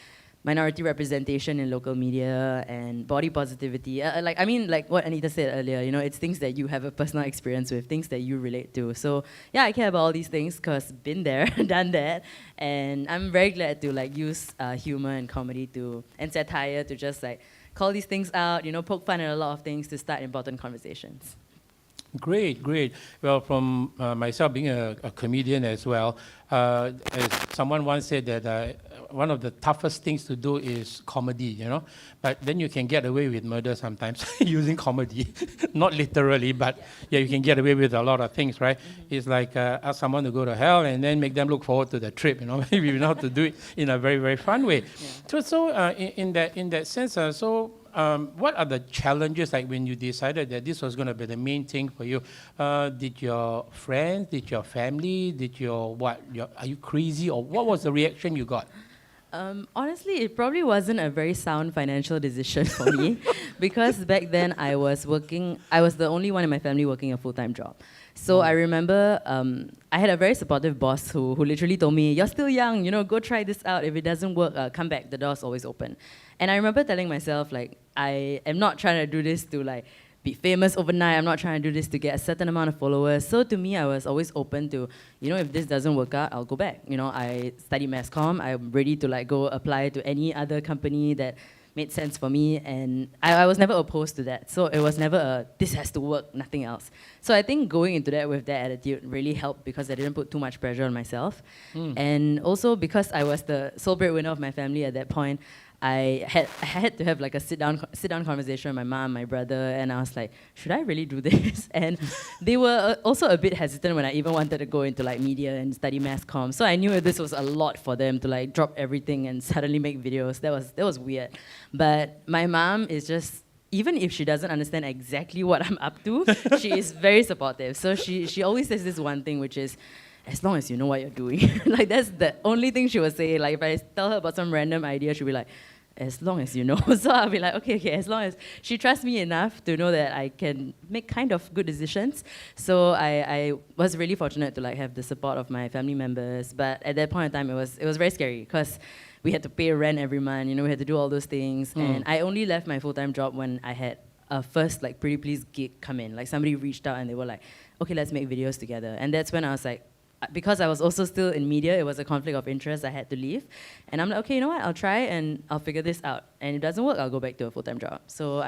minority representation in local media and body positivity. Like what Anita said earlier, it's things that you have a personal experience with, things that you relate to. So yeah, I care about all these things because been there, done that. And I'm very glad to like use humor and comedy and satire to just like call these things out, poke fun at a lot of things to start important conversations. Great, great. Well, from myself being a comedian as well, as someone once said that one of the toughest things to do is comedy, but then you can get away with murder sometimes using comedy. Not literally, but yeah, you can get away with a lot of things, right? It's like ask someone to go to hell and then make them look forward to the trip, Maybe you know how to do it in a very, very fun way. Yeah. So in that sense, what are the challenges like when you decided that this was going to be the main thing for you? Did your friends, did your family, are you crazy, or what was the reaction you got? Honestly, it probably wasn't a very sound financial decision for me because back then I was the only one in my family working a full-time job. So I remember I had a very supportive boss who literally told me, you're still young, go try this out. If it doesn't work, come back, the door's always open. And I remember telling myself, like, I am not trying to do this to like be famous overnight. I'm not trying to do this to get a certain amount of followers. So to me, I was always open to, if this doesn't work out, I'll go back. I study mass comm. I'm ready to like go apply to any other company that made sense for me. And I was never opposed to that. So it was never this has to work, nothing else. So I think going into that with that attitude really helped because I didn't put too much pressure on myself. And also because I was the sole breadwinner of my family at that point, I had to have like a sit down conversation with my mom, my brother, and I was like, should I really do this? And they were also a bit hesitant when I even wanted to go into like media and study mass comm. So I knew this was a lot for them to like drop everything and suddenly make videos. That was weird. But my mom is just, even if she doesn't understand exactly what I'm up to, she is very supportive. So she always says this one thing, which is, as long as you know what you're doing. Like that's the only thing she would say. Like if I tell her about some random idea, she'll be like, as long as you know. So I'll be like, okay, as long as she trusts me enough to know that I can make kind of good decisions. So I was really fortunate to like have the support of my family members. But at that point in time, it was very scary because we had to pay rent every month. We had to do all those things. And I only left my full-time job when I had a first like Preetipls gig come in. Like somebody reached out and they were like, okay, let's make videos together. And that's when I was like, because I was also still in media, it was a conflict of interest, I had to leave. And I'm like, okay, you know what, I'll try and I'll figure this out. And if it doesn't work, I'll go back to a full-time job. So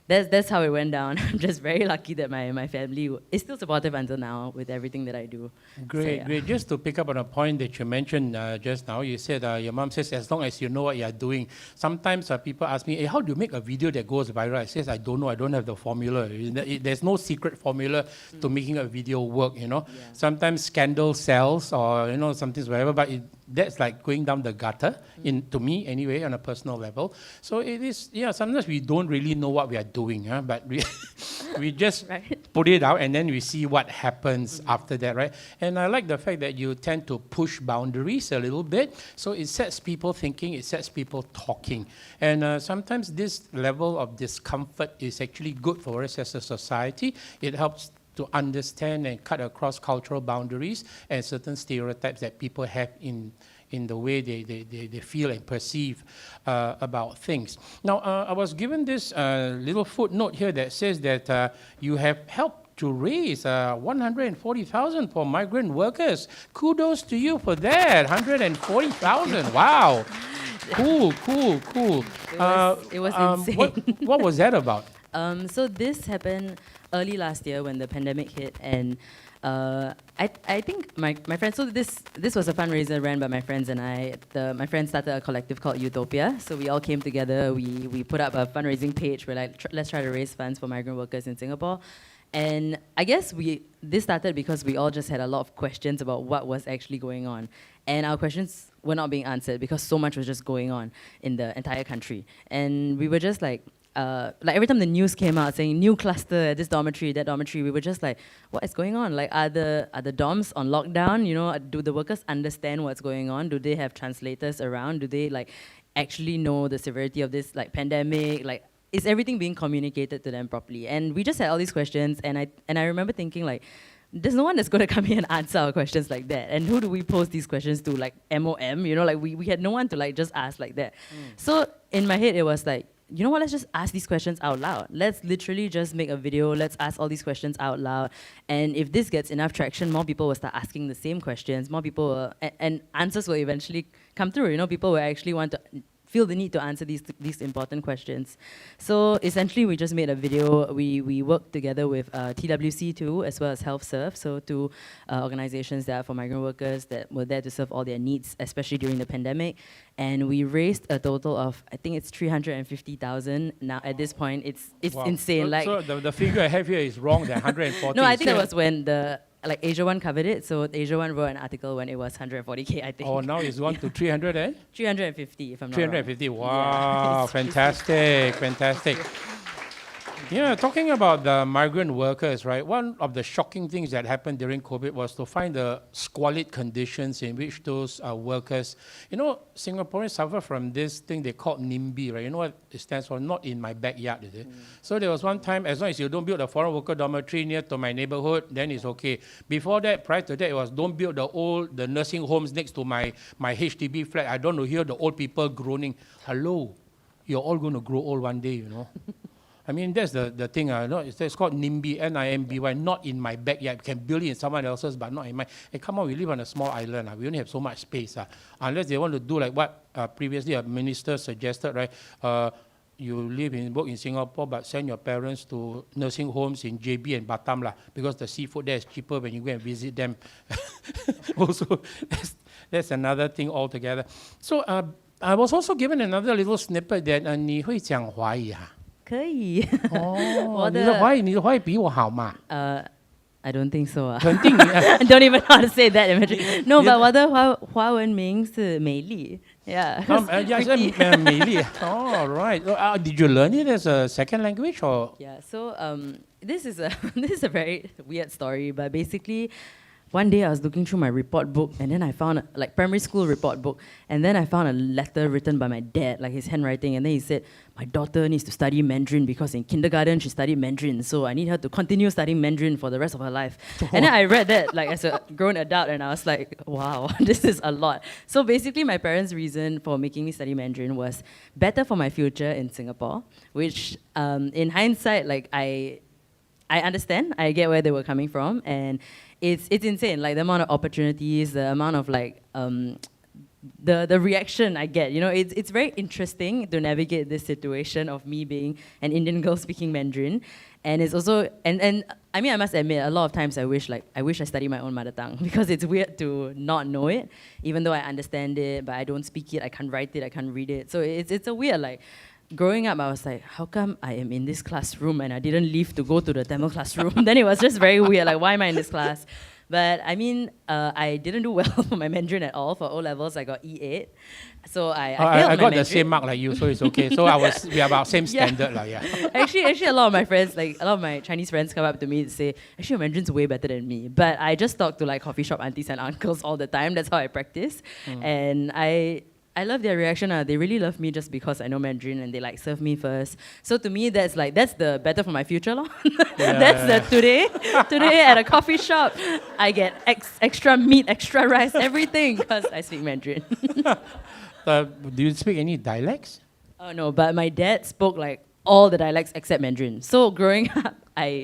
that's how it went down. I'm just very lucky that my family is still supportive until now with everything that I do. Great, So, yeah. great. Just to pick up on a point that you mentioned just now, you said your mom says, as long as you know what you're doing. Sometimes people ask me, hey, how do you make a video that goes viral? I says, I don't know, I don't have the formula. There's no secret formula to making a video work, Yeah. Sometimes scandal sells or, something whatever, but that's like going down the gutter, to me anyway, on a personal level. So it is, sometimes we don't really know what we are doing, but we just Right. put it out, and then we see what happens after that, right? And I like the fact that you tend to push boundaries a little bit, so it sets people thinking, it sets people talking. And sometimes this level of discomfort is actually good for us as a society. It helps to understand and cut across cultural boundaries and certain stereotypes that people have in the way they feel and perceive about things. Now, I was given this little footnote here that says that you have helped to raise 140,000 for migrant workers. Kudos to you for that, 140,000, wow. Cool. It was insane. What was that about? So this happened early last year when the pandemic hit, and I think my friends. So this was a fundraiser ran by my friends and I. My friends started a collective called Utopia. So we all came together. We put up a fundraising page. We're like, let's try to raise funds for migrant workers in Singapore. And I guess this started because we all just had a lot of questions about what was actually going on, and our questions were not being answered because so much was just going on in the entire country, and we were just like every time the news came out saying new cluster at this dormitory, that dormitory, we were just like, what is going on? Like, are the dorms on lockdown? You know, do the workers understand what's going on? Do they have translators around? Do they like actually know the severity of this like pandemic? Like, is everything being communicated to them properly? And we just had all these questions, and I remember thinking like, there's no one that's going to come here and answer our questions like that. And who do we pose these questions to? Like MOM, you know, like we had no one to like just ask like that. So in my head, it was like, you know what, let's just ask these questions out loud. Let's literally just make a video, let's ask all these questions out loud. And if this gets enough traction, more people will start asking the same questions, more people will, and answers will eventually come through. You know, people will actually want to feel the need to answer these important questions. So essentially, we just made a video. We worked together with TWC too, as well as HealthServe, so two organizations that are for migrant workers that were there to serve all their needs, especially during the pandemic. And we raised a total of, I think it's 350,000 now. At this point, it's Wow. insane. So the figure I have here is wrong. The 140. No, I think that was when Asia One covered it. So Asia One wrote an article when it was 140K, I think. Oh, now it's gone to 300 and 350, if I'm not wrong. 350. Wow, Yeah. fantastic. Yeah, talking about the migrant workers, right? One of the shocking things that happened during COVID was to find the squalid conditions in which those workers, you know, Singaporeans suffer from this thing they call NIMBY, right? You know what it stands for? Not in my backyard, is it? So there was one time, as long as you don't build a foreign worker dormitory near to my neighborhood, then it's okay. Before that, prior to that, it was don't build the nursing homes next to my HDB flat. I don't want to hear the old people groaning. Hello, you're all going to grow old one day, you know. I mean, that's the thing. No, it's called NIMBY, NIMBY, not in my backyard. You can build it in someone else's, but not in mine. Hey, come on, we live on a small island. We only have so much space. Unless they want to do like what previously a minister suggested, right? You work in Singapore, but send your parents to nursing homes in JB and Batam, because the seafood there is cheaper when you go and visit them. Also, that's another thing altogether. So I was also given another little snippet that 你会讲华语啊？可以。哦，你的华语比我好嘛？I don't think so. 肯定。I don't even know how to say that in Mandarin. No, but 我的华文名是美丽。Yeah. Yeah, 美丽。Oh, right. Did you learn it as a second language or? Yeah. So this is a very weird story, but basically, one day I was looking through my report book, and then I found like primary school report book, and then I found a letter written by my dad, like his handwriting, and then he said, my daughter needs to study Mandarin because in kindergarten she studied Mandarin, so I need her to continue studying Mandarin for the rest of her life. And then I read that like as a grown adult, and I was like, wow, this is a lot. So basically my parents' reason for making me study Mandarin was better for my future in Singapore, which in hindsight, like I understand, I get where they were coming from, and it's insane, like the amount of opportunities, the amount of like the reaction I get. You know, it's very interesting to navigate this situation of me being an Indian girl speaking Mandarin, and it's also and I mean, I must admit, a lot of times I wish I studied my own mother tongue, because it's weird to not know it, even though I understand it, but I don't speak it, I can't write it, I can't read it. So it's a weird, like, growing up, I was like, how come I am in this classroom and I didn't leave to go to the Tamil classroom? Then it was just very weird, like, why am I in this class? But I mean, I didn't do well for my Mandarin at all. For O levels, I got E8. So I failed I my got the Mandarin. same mark like you, so it's okay. So we are about same standard, lah. Yeah. Actually, a lot of my friends, like a lot of my Chinese friends, come up to me and say, "Actually, your Mandarin's way better than me." But I just talk to like coffee shop aunties and uncles all the time. That's how I practice, and I love their reaction. They really love me just because I know Mandarin and they like serve me first. So to me, that's the better for my future, lor. That's the today at a coffee shop, I get extra meat, extra rice, everything because I speak Mandarin. Do you speak any dialects? Oh no, but my dad spoke like all the dialects except Mandarin. So growing up,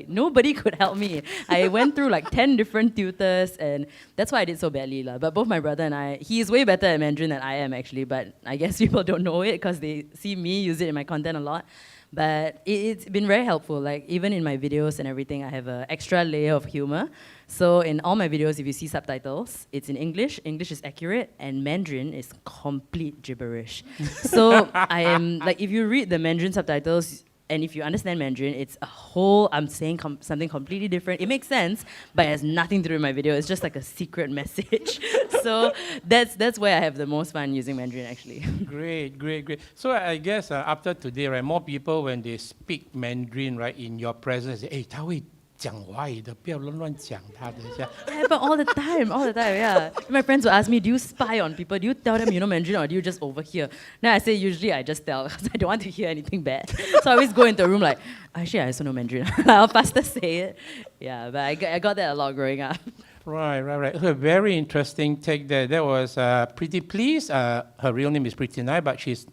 nobody could help me. I went through like 10 different tutors, and that's why I did so badly. But both my brother and he is way better at Mandarin than I am actually, but I guess people don't know it because they see me use it in my content a lot. But it's been very helpful. Like even in my videos and everything, I have an extra layer of humor. So in all my videos, if you see subtitles, it's in English. English is accurate, and Mandarin is complete gibberish. So I am like, if you read the Mandarin subtitles, and if you understand Mandarin, it's a whole, I'm saying something completely different. It makes sense, but it has nothing to do with my video. It's just like a secret message. So that's where I have the most fun using Mandarin, actually. Great. So I guess after today, right, more people, when they speak Mandarin, right, in your presence, say, "Hey, 他会讲华语的，不要乱讲他的。" It happens all the time, yeah. My friends will ask me, do you spy on people? Do you tell them you know Mandarin or do you just overhear? Then I say, usually I just tell because I don't want to hear anything bad. So I always go into a room like, actually I also know Mandarin. I'll faster say it. Yeah, but I got that a lot growing up. Right. A very interesting take there. That was Preetipls. Her real name is Preetinai, but she's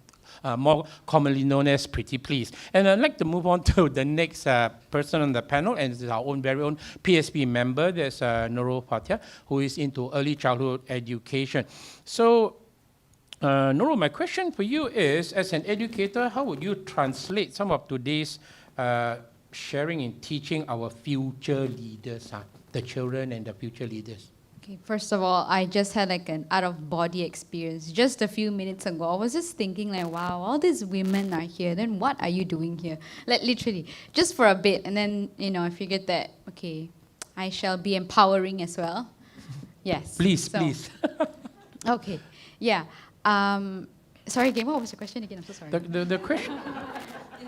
more commonly known as Preetipls. And I'd like to move on to the next person on the panel, and it's our very own PSP member. There's Nurul Fathiah, who is into early childhood education. So, Nurul, my question for you is, as an educator, how would you translate some of today's sharing and teaching our future leaders, the children and the future leaders? Okay, first of all, I just had like an out-of-body experience just a few minutes ago. I was just thinking like, wow, all these women are here. Then what are you doing here? Like literally, just for a bit. And then, I figured that, okay, I shall be empowering as well. Yes. Please. Okay, yeah. Sorry again, what was the question again? I'm so sorry. The question...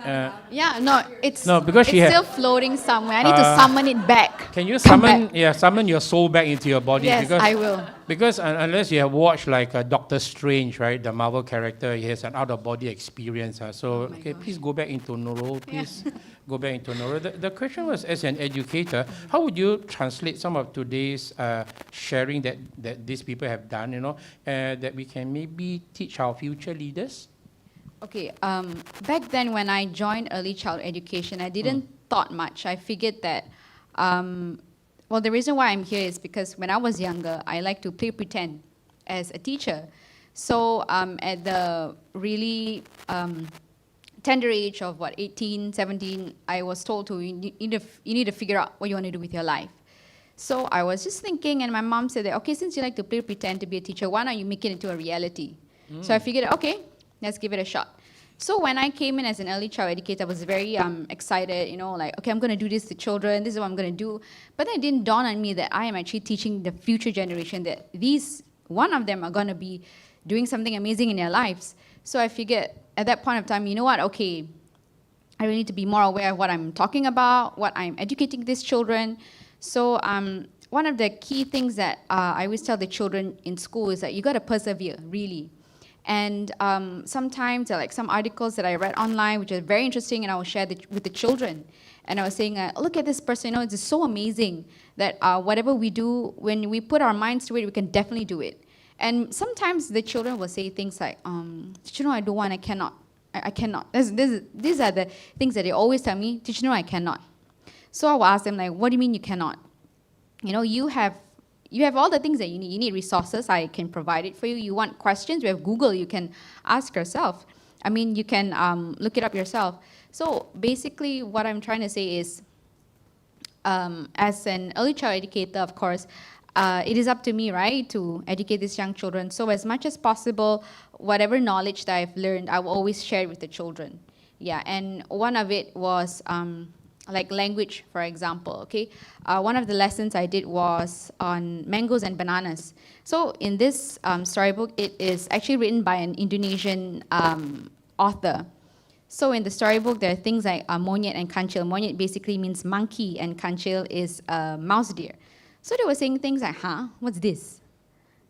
it's because it's still floating somewhere. I need to summon it back. Can you summon your soul back into your body? Yes, because, I will. Because unless you have watched like Doctor Strange, right, the Marvel character, he has an out-of-body experience. Please go back into Nurul. Please go back into Nurul. The question was, as an educator, how would you translate some of today's sharing that these people have done, that we can maybe teach our future leaders? Okay, back then when I joined early child education, I didn't thought much. I figured that, the reason why I'm here is because when I was younger, I like to play pretend as a teacher. So at the really tender age of 18, 17, I was told you need to figure out what you want to do with your life. So I was just thinking, and my mom said that, okay, since you like to play pretend to be a teacher, why don't you make it into a reality? So I figured, okay, let's give it a shot. So when I came in as an early child educator, I was very excited, okay, I'm going to do this to children, this is what I'm going to do. But then it didn't dawn on me that I am actually teaching the future generation that one of them are going to be doing something amazing in their lives. So I figured at that point of time, you know what, okay, I really need to be more aware of what I'm talking about, what I'm educating these children. So one of the key things that I always tell the children in school is that you got to persevere, really. And sometimes there are like some articles that I read online which are very interesting, and I will share with the children. And I was saying, look at this person, it's so amazing that whatever we do, when we put our minds to it, we can definitely do it. And sometimes the children will say things like, I don't want, I cannot. I cannot. These are the things that they always tell me, teacher, I cannot. So I will ask them, like, what do you mean you cannot? You have all the things that you need. You need resources. I can provide it for you. You want questions? We have Google. You can ask yourself. You can look it up yourself. So basically, what I'm trying to say is, as an early child educator, of course, it is up to me, right, to educate these young children. So as much as possible, whatever knowledge that I've learned, I will always share it with the children. Yeah, and one of it was like language, for example, okay? One of the lessons I did was on mangoes and bananas. So in this storybook, it is actually written by an Indonesian author. So in the storybook, there are things like monyet and kancil. Monyet basically means monkey, and kancil is mouse deer. So they were saying things like, huh, what's this?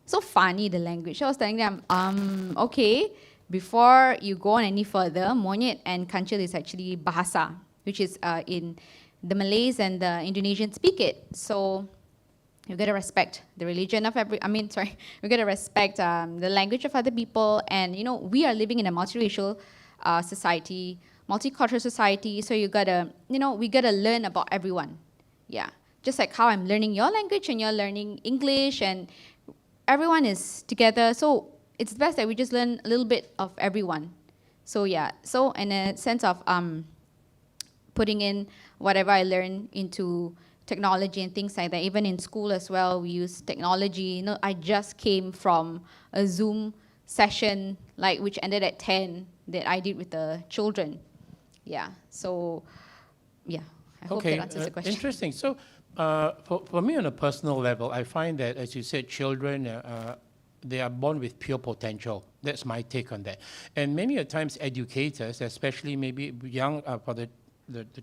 So funny, the language. I was telling them, okay, before you go on any further, monyet and kancil is actually bahasa, which is in the Malays and the Indonesians speak it. So you gotta respect the religion of we gotta respect the language of other people. And you know, we are living in a multiracial society, multicultural society. So we gotta learn about everyone. Yeah, just like how I'm learning your language and you're learning English, and everyone is together. So it's best that we just learn a little bit of everyone. So yeah, so in a sense of putting in whatever I learn into technology and things like that. Even in school as well, we use technology. You know, I just came from a Zoom session, like which ended at 10, that I did with the children. Yeah. So, yeah. I hope that answers the question. Interesting. So, for me on a personal level, I find that, as you said, children, they are born with pure potential. That's my take on that. And many a times educators, especially maybe young, for the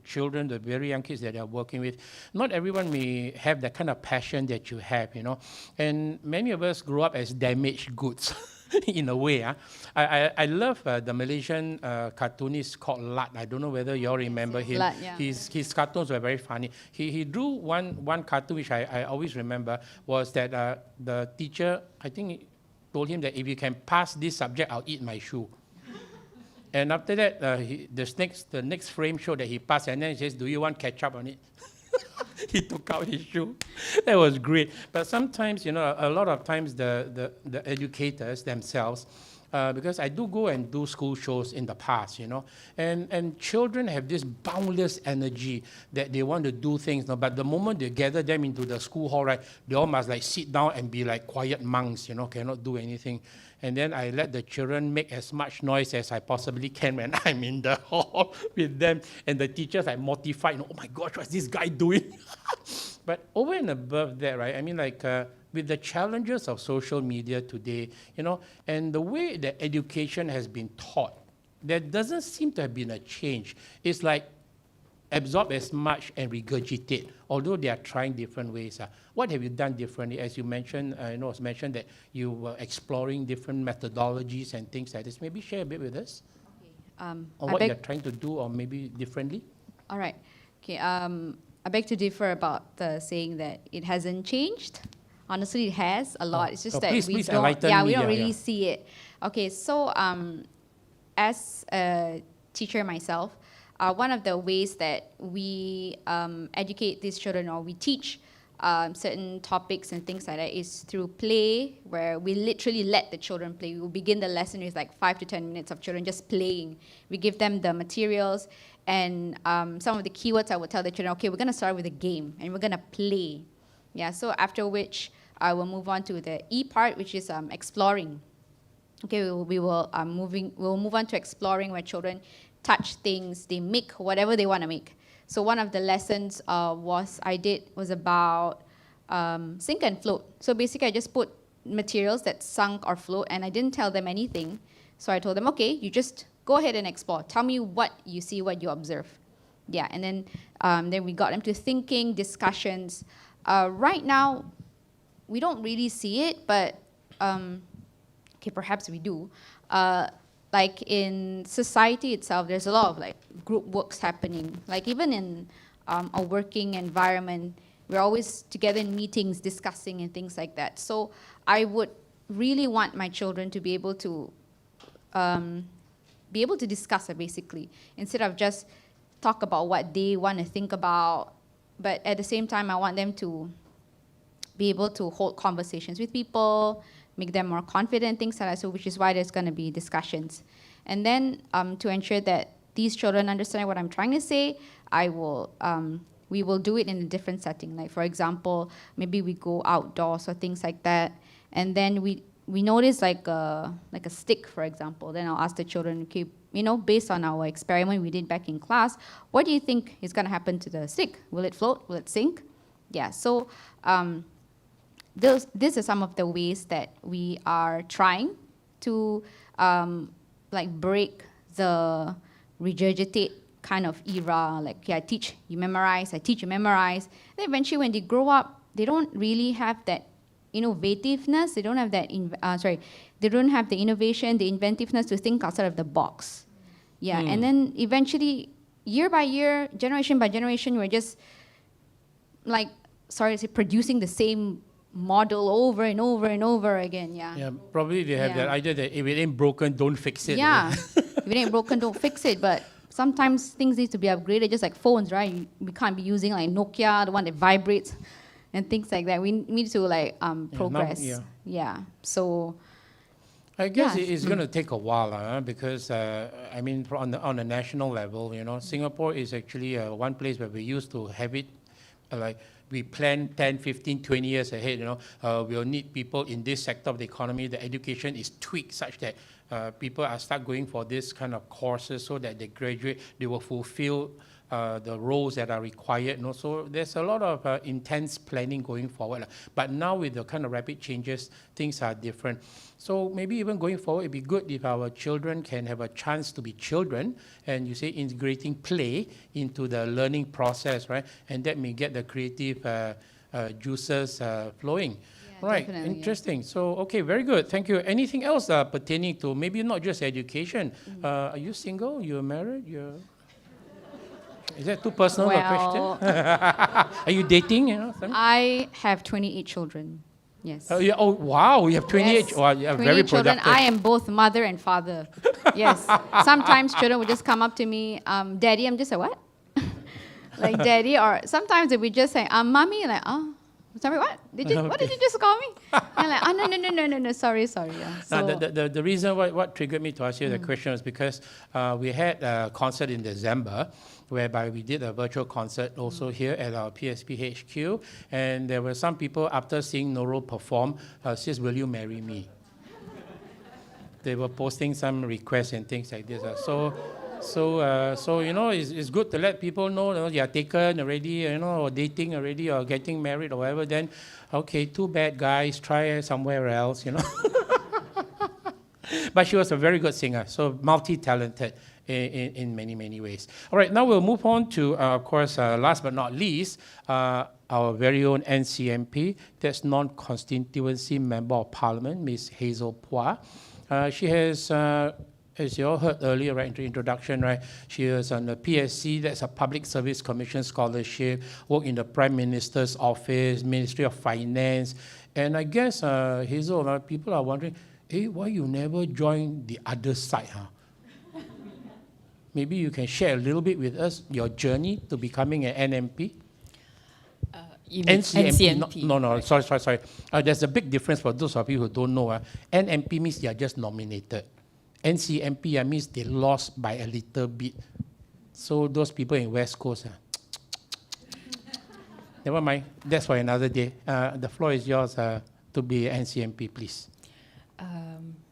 children, the very young kids that they are working with, not everyone may have that kind of passion that you have, you know. And many of us grew up as damaged goods. In a way. I love the Malaysian cartoonist called Lat. I don't know whether you all remember him. Lat, yeah. His cartoons were very funny. He drew one cartoon which I always remember, was that the teacher, I think, told him that if you can pass this subject, I'll eat my shoe. And after that, the next frame showed that he passed, and then he says, do you want ketchup on it? He took out his shoe. That was great. But sometimes, you know, a lot of times the educators themselves, because I do go and do school shows in the past, you know, and children have this boundless energy that they want to do things, no? But the moment they gather them into the school hall, right, they all must like sit down and be like quiet monks, you know, cannot do anything. And then I let the children make as much noise as I possibly can when I'm in the hall with them. And the teachers are mortified, you know, oh my gosh, what's this guy doing? But over and above that, right, I mean, like, with the challenges of social media today, you know, and the way that education has been taught, there doesn't seem to have been a change. It's like absorb as much and regurgitate, although they are trying different ways. What have you done differently? As you mentioned, it was mentioned that you were exploring different methodologies and things like this. Maybe share a bit with us on what you're trying to do, or maybe differently. All right. Okay. I beg to differ about the saying that it hasn't changed. Honestly, it has a lot. It's just that we don't really see it. Okay, so as a teacher myself, one of the ways that we educate these children, or we teach certain topics and things like that, is through play, where we literally let the children play. We will begin the lesson with like 5 to 10 minutes of children just playing. We give them the materials, and some of the keywords I would tell the children, okay, we're going to start with a game, and we're going to play. Yeah, so after which I will move on to the E part, which is exploring. Okay, we will move on to exploring, where children touch things, they make whatever they want to make. So one of the lessons was about sink and float. So basically I just put materials that sunk or float, and I didn't tell them anything. So I told them, okay, you just go ahead and explore. Tell me what you see, what you observe. Yeah, and then we got them to thinking, discussions. Right now, we don't really see it, but okay, perhaps we do. Like in society itself, there's a lot of like group works happening. Like even in a working environment, we're always together in meetings, discussing and things like that. So I would really want my children to be able to discuss it, basically, instead of just talk about what they want to think about. But at the same time, I want them to be able to hold conversations with people, make them more confident, things like that. So which is why there's going to be discussions. And then to ensure that these children understand what I'm trying to say, we will do it in a different setting. Like for example, maybe we go outdoors or things like that. And then we we notice like a stick, for example. Then I'll ask the children, okay, based on our experiment we did back in class, what do you think is going to happen to the stick? Will it float? Will it sink? Yeah, so these are some of the ways that we are trying to break the regurgitate kind of era. Like, okay, I teach, you memorize, I teach, you memorize. Then eventually when they grow up, they don't really have that innovativeness. They don't have that, they don't have the innovation, the inventiveness to think outside of the box. Yeah, and then eventually, year by year, generation by generation, we're just producing the same model over and over and over again. Yeah. Yeah, probably they have that idea that if it ain't broken, don't fix it. Yeah, if it ain't broken, don't fix it. But sometimes things need to be upgraded, just like phones, right? We can't be using like Nokia, the one that vibrates, and things like that. We need to progress. So I guess it's going to take a while, because on a national level, Singapore is actually one place where we used to have it we plan 10, 15, 20 years ahead, we'll need people in this sector of the economy. The education is tweaked such that people are start going for this kind of courses so that they graduate, they will fulfill the roles that are required. So there's a lot of intense planning going forward. But now with the kind of rapid changes, things are different. So maybe even going forward, it'd be good if our children can have a chance to be children, and you say integrating play into the learning process, right? And that may get the creative juices flowing. Right, interesting. So, okay, very good. Thank you. Anything else pertaining to maybe not just education? Are you single? You're married? Is that too personal a question? Are you dating? I have 28 children. Yes. Oh, wow, you have 28. Yes. Oh, you are 28 very children. productive. I am both mother and father. Yes. Sometimes children would just come up to me, Daddy. I'm just like, what? Like, Daddy. Or sometimes they would just say, Mommy. Like, oh. Sorry, what? What did you just call me? And like, no, sorry. Yeah. So, the reason what triggered me to ask you the question was because we had a concert in December whereby we did a virtual concert also here at our PSP HQ, and there were some people after seeing Nurul perform says, will you marry me? They were posting some requests and things like this. So it's good to let people know, you are taken already, or dating already, or getting married or whatever. Then, okay, too bad, guys. Try somewhere else, But she was a very good singer, so multi-talented in many, many ways. All right, now we'll move on to, of course, last but not least, our very own NCMP, that's non-constituency member of Parliament, Ms. Hazel Poa. She has, as you all heard earlier, right, in the introduction, right, she is on the PSC, that's a Public Service Commission scholarship, worked in the Prime Minister's office, Ministry of Finance, and I guess, Hazel, people are wondering, why you never join the other side, huh? Maybe you can share a little bit with us your journey to becoming an NMP? NCMP. No, right. Sorry. There's a big difference for those of you who don't know. NMP means they are just nominated. NCMP means they lost by a little bit. So those people in West Coast, never mind. That's for another day. The floor is yours to be NCMP, please.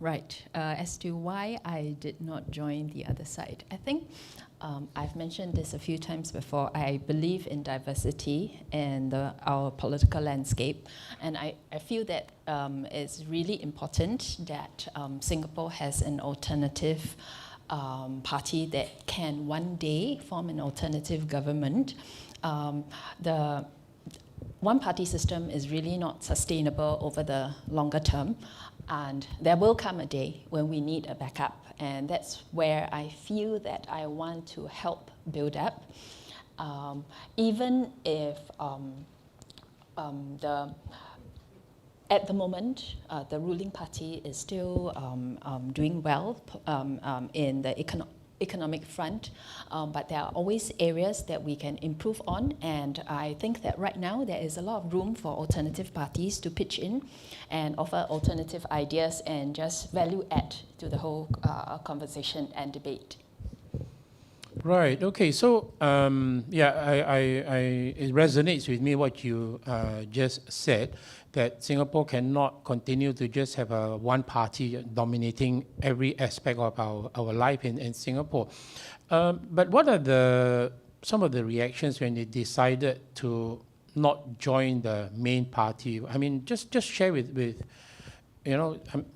Right. As to why I did not join the other side, I think I've mentioned this a few times before. I believe in diversity in our political landscape, and I feel that it's really important that Singapore has an alternative party that can one day form an alternative government. The one-party system is really not sustainable over the longer term, and there will come a day when we need a backup, and that's where I feel that I want to help build up. Even if at the moment, the ruling party is still doing well in the economic front, but there are always areas that we can improve on, and I think that right now there is a lot of room for alternative parties to pitch in and offer alternative ideas and just value add to the whole conversation and debate. Right. Okay. So, it resonates with me what you just said, that Singapore cannot continue to just have a one party dominating every aspect of our life in Singapore. But what are some of the reactions when they decided to not join the main party? I mean, just share with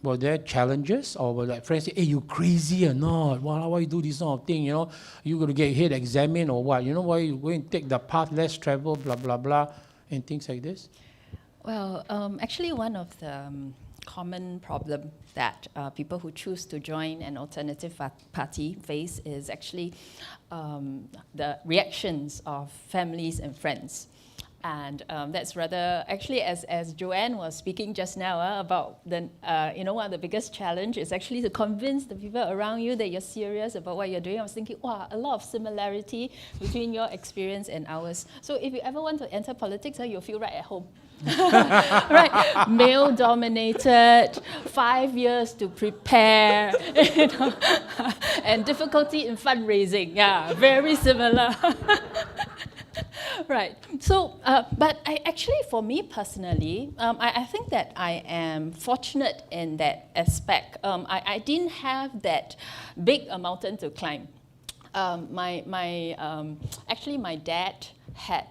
were there challenges, or were like friends say, hey, you crazy or not? Why you do this sort of thing? You going to get head examined or what? Why you going to take the path less traveled, blah, blah, blah, and things like this? Well, actually, one of the common problem that people who choose to join an alternative party face is actually the reactions of families and friends. And that's rather, actually, as Joanne was speaking just now about one of the biggest challenge is actually to convince the people around you that you're serious about what you're doing. I was thinking, wow, a lot of similarity between your experience and ours. So if you ever want to enter politics, you'll feel right at home. Right, male-dominated, 5 years to prepare, and difficulty in fundraising. Yeah, very similar. Right. So, but for me personally, I think that I am fortunate in that aspect. I didn't have that big a mountain to climb. My dad had,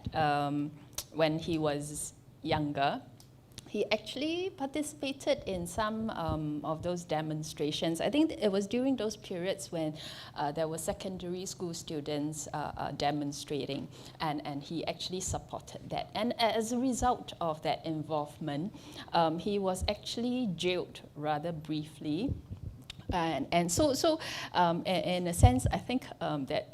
when he was younger, he actually participated in some of those demonstrations. I think it was during those periods when there were secondary school students demonstrating, and he actually supported that. And as a result of that involvement, he was actually jailed rather briefly. And so in a sense, I think that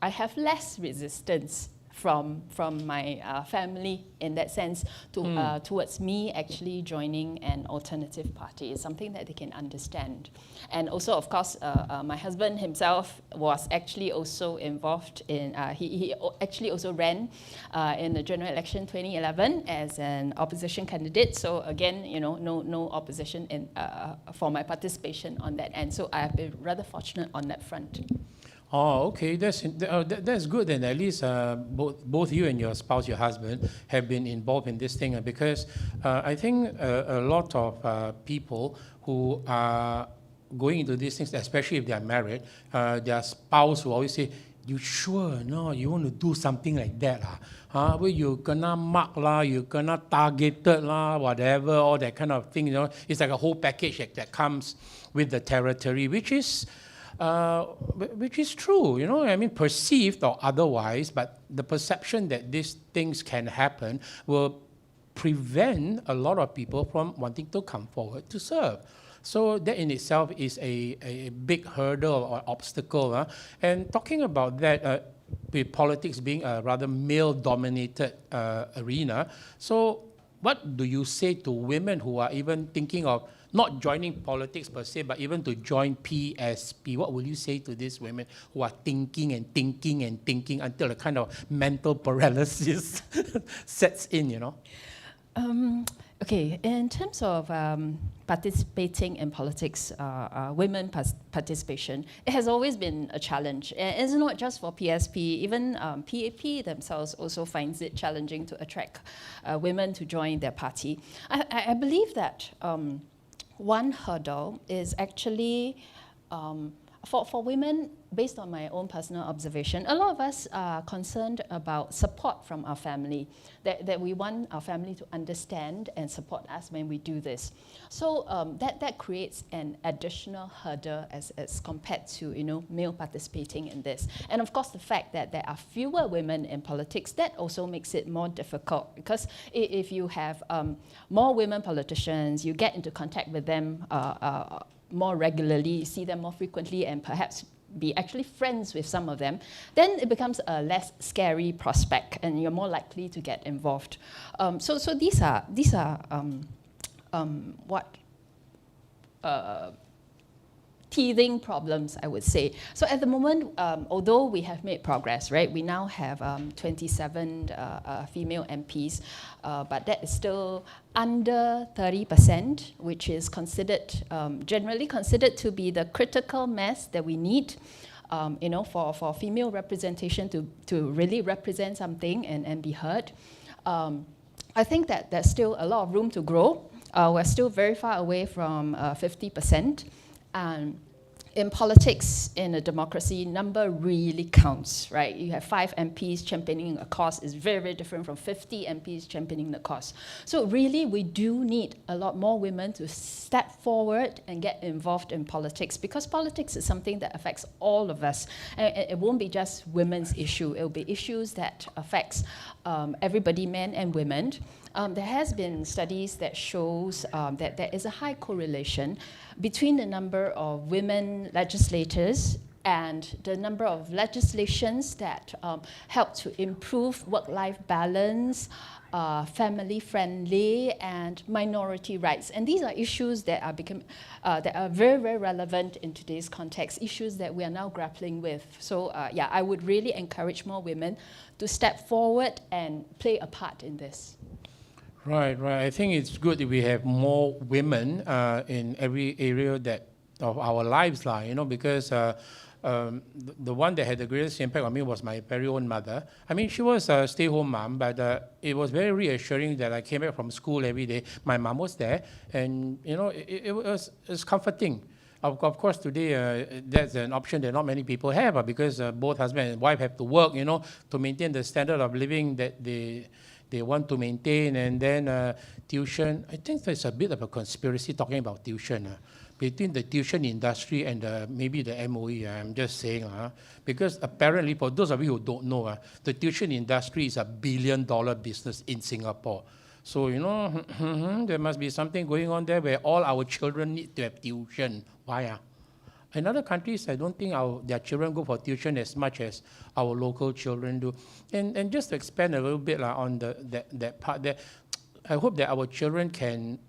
I have less resistance from my family in that sense towards me actually joining an alternative party. Is something that they can understand. And also, of course, my husband himself was actually also involved in, he actually also ran in the general election 2011 as an opposition candidate. So again, no opposition for my participation on that. And so I have been rather fortunate on that front. Oh, okay. That's good. Then at least both you and your spouse, your husband, have been involved in this thing, because I think a lot of people who are going into these things, especially if they are married, their spouse will always say, "You sure? No, you want to do something like that, lah? Where you gonna mark lah, you gonna targeted lah, whatever, all that kind of thing. It's like a whole package that comes with the territory, which is true, I mean, perceived or otherwise, but the perception that these things can happen will prevent a lot of people from wanting to come forward to serve. So that in itself is a big hurdle or obstacle. And talking about that, with politics being a rather male-dominated arena, so what do you say to women who are even thinking of not joining politics per se, but even to join PSP? What will you say to these women who are thinking and thinking and thinking until a kind of mental paralysis sets in, Okay, in terms of participating in politics, women participation, it has always been a challenge. It's not just for PSP, even PAP themselves also finds it challenging to attract women to join their party. I believe that one hurdle is actually, for women, based on my own personal observation, a lot of us are concerned about support from our family, that we want our family to understand and support us when we do this. So that creates an additional hurdle as compared to male participating in this. And of course, the fact that there are fewer women in politics, that also makes it more difficult, because if you have more women politicians, you get into contact with them more regularly, see them more frequently, and perhaps be actually friends with some of them, then it becomes a less scary prospect, and you're more likely to get involved. So these are teething problems, I would say. So at the moment, although we have made progress, right? We now have 27 female MPs, but that is still under 30%, which is considered, generally considered to be the critical mass that we need for female representation to really represent something and be heard. I think that there's still a lot of room to grow. We're still very far away from 50%. And in politics, in a democracy, number really counts, right? You have 5 MPs championing a cause is very, very different from 50 MPs championing the cause. So really, we do need a lot more women to step forward and get involved in politics, because politics is something that affects all of us. And it won't be just women's issue. It will be issues that affects everybody, men and women. There has been studies that shows that there is a high correlation between the number of women legislators and the number of legislations that help to improve work-life balance, family-friendly, and minority rights. And these are issues that are very, very relevant in today's context, issues that we are now grappling with. So yeah, I would really encourage more women to step forward and play a part in this. Right. I think it's good that we have more women in every area of our lives, because the one that had the greatest impact on me was my very own mother. I mean, she was a stay-home mom, but it was very reassuring that I came back from school every day. My mom was there, and it was comforting. Of course, today that's an option that not many people have, because both husband and wife have to work, to maintain the standard of living that they want to maintain. And then tuition, I think there's a bit of a conspiracy talking about tuition between the tuition industry and maybe the MOE. I'm just saying, because apparently, for those of you who don't know, the tuition industry is $1 billion business in Singapore. So, there must be something going on there where all our children need to have tuition. Why? In other countries, I don't think their children go for tuition as much as our local children do. And just to expand a little bit on that part there, I hope that our children can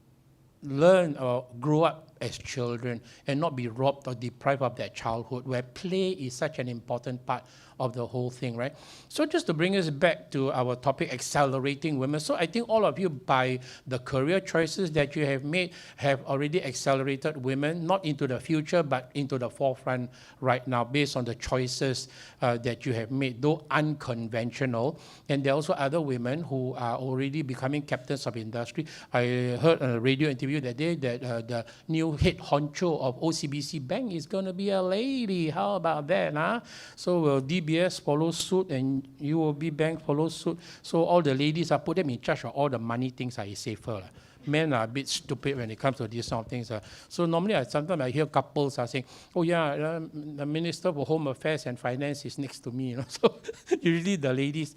learn or grow up as children and not be robbed or deprived of their childhood, where play is such an important part of the whole thing, right? So just to bring us back to our topic, accelerating women. So I think all of you, by the career choices that you have made, have already accelerated women, not into the future, but into the forefront right now, based on the choices that you have made, though unconventional. And there are also other women who are already becoming captains of industry. I heard on a radio interview that day that the new head honcho of OCBC Bank is going to be a lady. How about that? So will DBS follow suit and UOB Bank follow suit? So all the ladies, put them in charge of all the money things is safer. Men are a bit stupid when it comes to these sort of things. So normally, sometimes I hear couples are saying, oh yeah, the Minister for Home Affairs and Finance is next to me. So usually the ladies,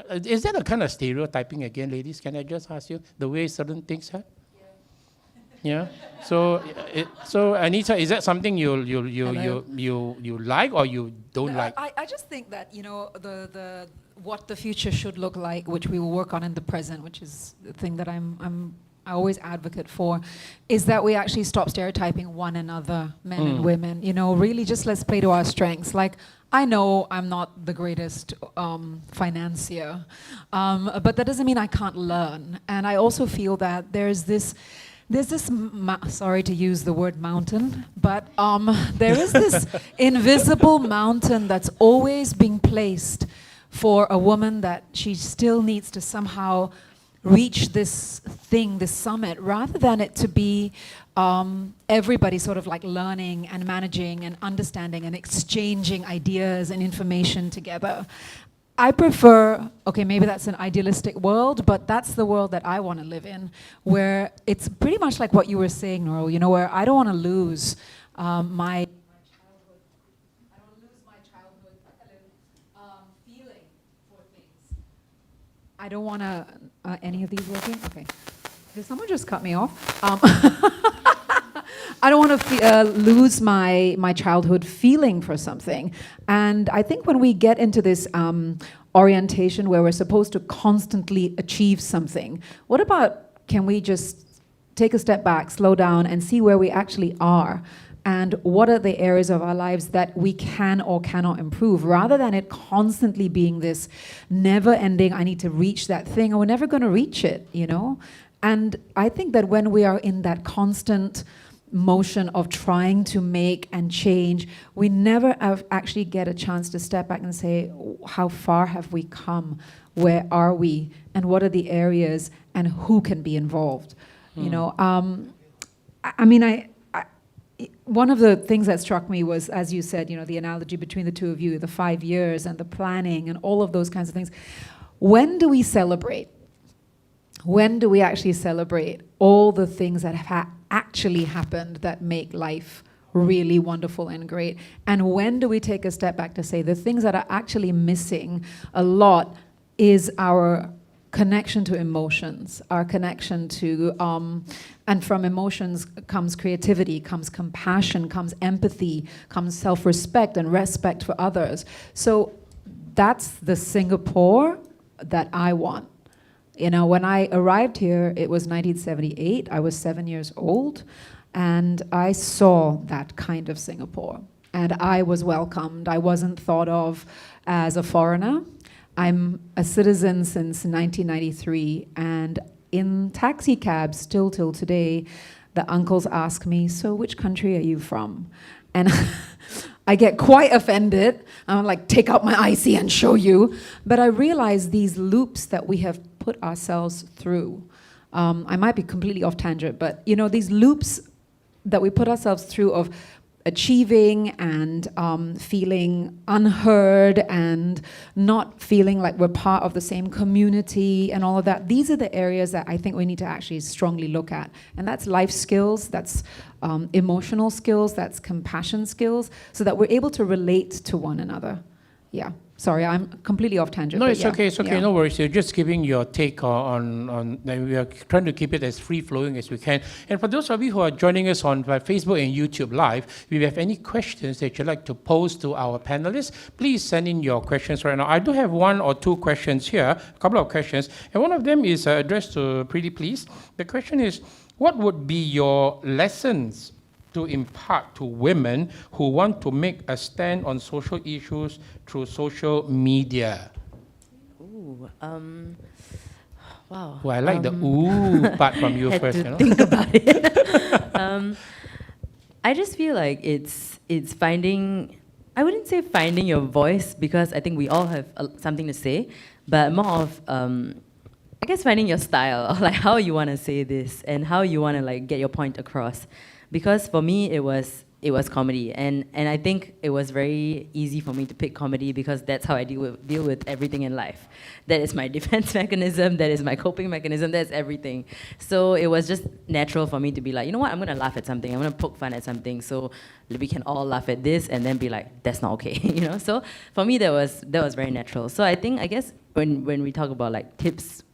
is that a kind of stereotyping again, ladies? Can I just ask you, the way certain things are? Yeah. So Anita, is that something you like or you don't like? I just think that the what the future should look like, which we will work on in the present, which is the thing that I always advocate for, is that we actually stop stereotyping one another, men and women. Really just let's play to our strengths. Like, I know I'm not the greatest financier, but that doesn't mean I can't learn. And I also feel that there's this, sorry to use the word mountain, but there is this invisible mountain that's always being placed for a woman, that she still needs to somehow reach this thing, this summit, rather than it to be everybody sort of like learning and managing and understanding and exchanging ideas and information together. I prefer, okay, maybe that's an idealistic world, but that's the world that I want to live in, where it's pretty much like what you were saying, Nurul, where I don't want to lose my childhood. I don't want to lose my childhood feeling for things. I don't want to, any of these working? Okay. Did someone just cut me off? I don't want to lose my childhood feeling for something. And I think when we get into this orientation where we're supposed to constantly achieve something, what about, can we just take a step back, slow down, and see where we actually are? And what are the areas of our lives that we can or cannot improve, rather than it constantly being this never-ending, I need to reach that thing, or we're never going to reach it, And I think that when we are in that constant motion of trying to make and change, we never actually get a chance to step back and say, how far have we come? Where are we? And what are the areas? And who can be involved? You know, I mean, one of the things that struck me was, as you said, you know, the analogy between the two of you, the 5 years and the planning and all of those kinds of things. When do we celebrate? When do we actually celebrate all the things that have actually happened that make life really wonderful and great? And when do we take a step back to say the things that are actually missing a lot is our connection to emotions, our connection to, and from emotions comes creativity, comes compassion, comes empathy, comes self-respect and respect for others. So that's the Singapore that I want. You know, when I arrived here, it was 1978. I was 7 years old, and I saw that kind of Singapore. And I was welcomed. I wasn't thought of as a foreigner. I'm a citizen since 1993, and in taxi cabs, still till today, the uncles ask me, so which country are you from? And I get quite offended. I'm like, take out my IC and show you. But I realize these loops that we have put ourselves through. I might be completely off tangent, but you know, these loops that we put ourselves through of achieving and feeling unheard and not feeling like we're part of the same community and all of that. These are the areas that I think we need to actually strongly look at. And that's life skills, that's emotional skills, that's compassion skills, so that we're able to relate to one another. Yeah. Sorry, I'm completely off tangent. No, but it's yeah, okay, it's okay, yeah. no worries. You're just giving your take on we are trying to keep it as free-flowing as we can. And for those of you who are joining us on Facebook and YouTube Live, if you have any questions that you'd like to pose to our panelists, please send in your questions right now. I do have 1 or 2 questions here, a couple of questions, and one of them is addressed to Preetipls. The question is, what would be your lessons to impart to women who want to make a stand on social issues through social media? Ooh, wow. Well, I like the ooh part from you had first. to You know? think about it. I just feel like it's finding, I wouldn't say finding your voice, because I think we all have something to say, but more of I guess finding your style, like how you want to say this and how you want to like get your point across. Because for me, it was comedy, and I think it was very easy for me to pick comedy because that's how I deal with everything in life. That is my defense mechanism, that is my coping mechanism, that's everything. So it was just natural for me to be like, you know what, I'm gonna laugh at something, I'm gonna poke fun at something, so we can all laugh at this and then be like, that's not okay, you know? So for me, that was very natural. So I guess when we talk about like tips,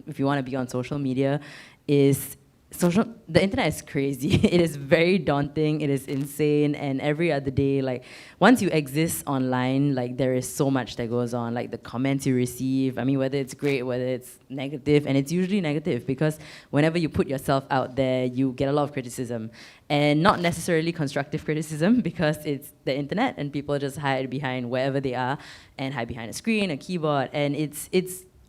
if you want to be on social media, is the internet is crazy. It is very daunting, it is insane, and every other day, like, once you exist online, like, there is so much that goes on, like the comments you receive, I mean, whether it's great, whether it's negative, and it's usually negative, because whenever you put yourself out there, you get a lot of criticism, and not necessarily constructive criticism, because it's the internet, and people just hide behind wherever they are, and hide behind a screen, a keyboard, and it's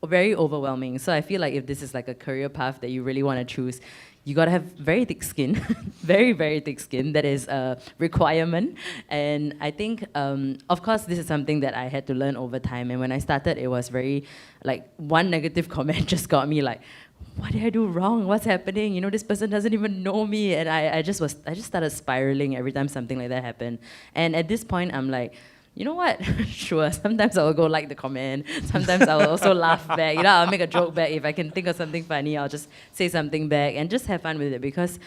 very overwhelming. So I feel like if this is like a career path that you really want to choose, you gotta have very thick skin, very, very thick skin. That is a requirement. And I think, of course, this is something that I had to learn over time. And when I started, it was very, like, one negative comment just got me like, what did I do wrong? What's happening? You know, this person doesn't even know me. And I just started spiraling every time something like that happened. And at this point, I'm like, you know what? Sure, sometimes I'll go like the comment. Sometimes I'll also laugh back. You know, I'll make a joke back. If I can think of something funny, I'll just say something back and just have fun with it, because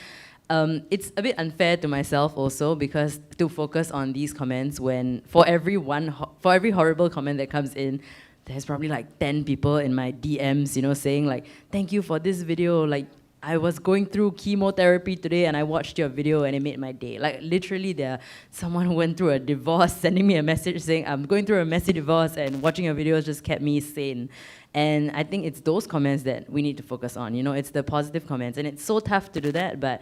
it's a bit unfair to myself also, because to focus on these comments when for every horrible comment that comes in, there's probably like 10 people in my DMs, you know, saying like, thank you for this video, like, I was going through chemotherapy today and I watched your video and it made my day. Like, literally, someone who went through a divorce sending me a message saying, I'm going through a messy divorce and watching your videos just kept me sane. And I think it's those comments that we need to focus on. You know, it's the positive comments. And it's so tough to do that, but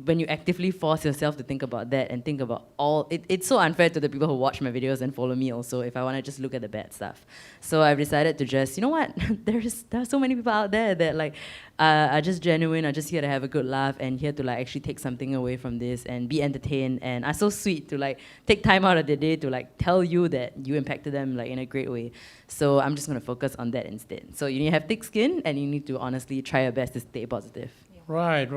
when you actively force yourself to think about that and think about it's so unfair to the people who watch my videos and follow me also if I want to just look at the bad stuff. So I've decided to just, you know what, there are so many people out there that like are just genuine, are just here to have a good laugh and here to like actually take something away from this and be entertained and are so sweet to like take time out of their day to like tell you that you impacted them like in a great way. So I'm just going to focus on that instead. So you need to have thick skin and you need to honestly try your best to stay positive. Right.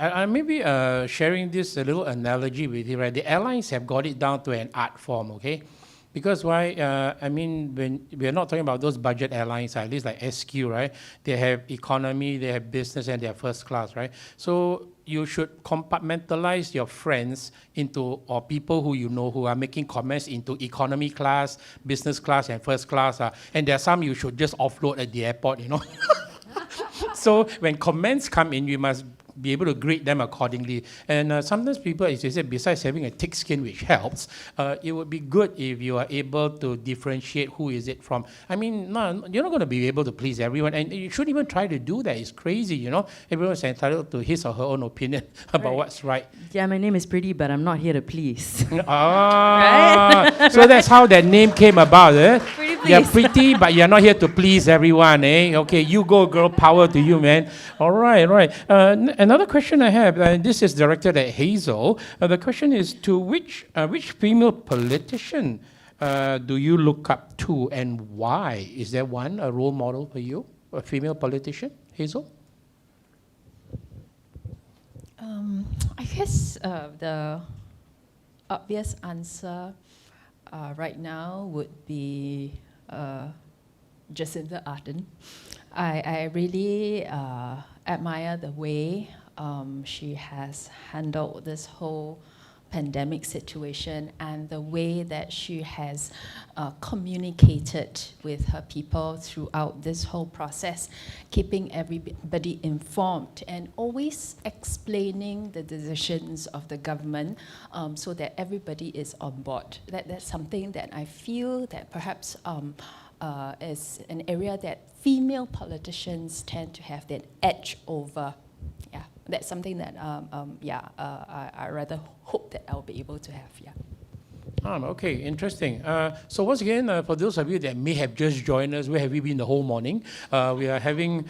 I maybe sharing this a little analogy with you, right? The airlines have got it down to an art form, okay? Because why? I mean, when we're not talking about those budget airlines, at least like SQ, right? They have economy, they have business, and they have first class, right? So you should compartmentalize your friends into, or people who you know who are making comments into economy class, business class, and first class. And there are some you should just offload at the airport, you know? So when comments come in, you must be able to grade them accordingly. And sometimes people, as you said, besides having a thick skin, which helps, it would be good if you are able to differentiate who is it from. I mean, no, you're not going to be able to please everyone, and you shouldn't even try to do that. It's crazy, you know. Everyone's entitled to his or her own opinion about what's right. Yeah, my name is Pretty, but I'm not here to please. Right? So that's how that name came about, eh? Pretty please. You're pretty, but you're not here to please everyone, eh? Okay, you go, girl. Power to you, man. All right. Another question I have, this is directed at Hazel. The question is, to which female politician do you look up to and why? Is there one, a role model for you, a female politician, Hazel? I guess the obvious answer right now would be Jacinda Ardern. I really admire the way she has handled this whole pandemic situation and the way that she has communicated with her people throughout this whole process, keeping everybody informed and always explaining the decisions of the government so that everybody is on board. That's something that I feel that perhaps is an area that female politicians tend to have that edge over. Yeah, that's something that I rather hope that I'll be able to have. Yeah. Okay, interesting. So once again, for those of you that may have just joined us, where have we been the whole morning? We are having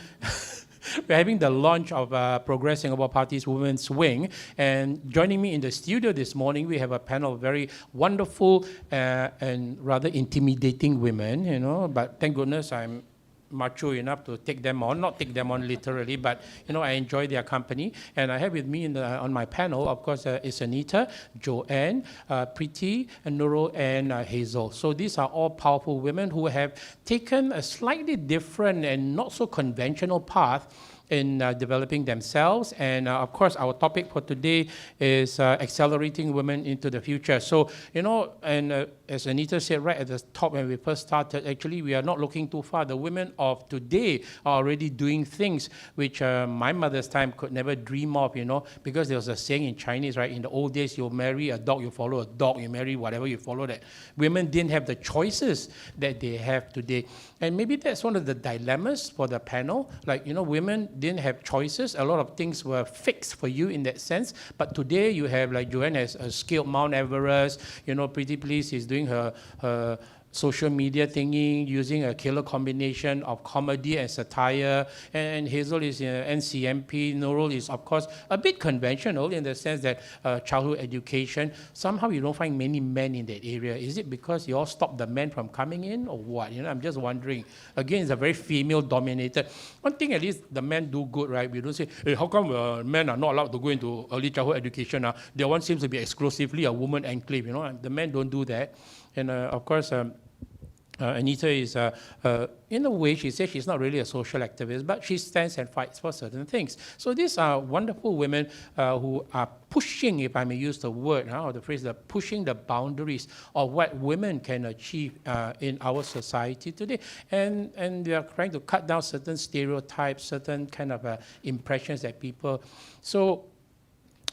we're having the launch of Progress Singapore Party's Women's Wing, and joining me in the studio this morning, we have a panel of very wonderful and rather intimidating women, you know, but thank goodness I'm macho enough to take them on, not take them on literally, but you know, I enjoy their company. And I have with me on my panel, of course, is Anita, Joanne, Preeti, and Nurul, and Hazel. So these are all powerful women who have taken a slightly different and not so conventional path in developing themselves. And of course, our topic for today is accelerating women into the future. So, you know, and as Anita said right at the top when we first started, actually, we are not looking too far. The women of today are already doing things which my mother's time could never dream of, you know, because there was a saying in Chinese, right? In the old days, you marry a dog, you follow a dog, you marry whatever, you follow that. Women didn't have the choices that they have today. And maybe that's one of the dilemmas for the panel. Like, you know, women didn't have choices. A lot of things were fixed for you in that sense. But today you have, like Joanne has scaled Mount Everest. You know, Preetipls is doing her social media thingy, using a killer combination of comedy and satire. And Hazel is in NCMP. Nurul is, of course, a bit conventional in the sense that childhood education. Somehow you don't find many men in that area. Is it because you all stopped the men from coming in or what? You know, I'm just wondering. Again, it's a very female-dominated. One thing at least the men do good, right? We don't say, hey, how come men are not allowed to go into early childhood education? Their one seems to be exclusively a woman enclave. You know, the men don't do that. And of course, Anita is, in a way, she says she's not really a social activist, but she stands and fights for certain things. So these are wonderful women who are pushing, if I may use the word, or the phrase, pushing the boundaries of what women can achieve in our society today. And they are trying to cut down certain stereotypes, certain kind of impressions that people... So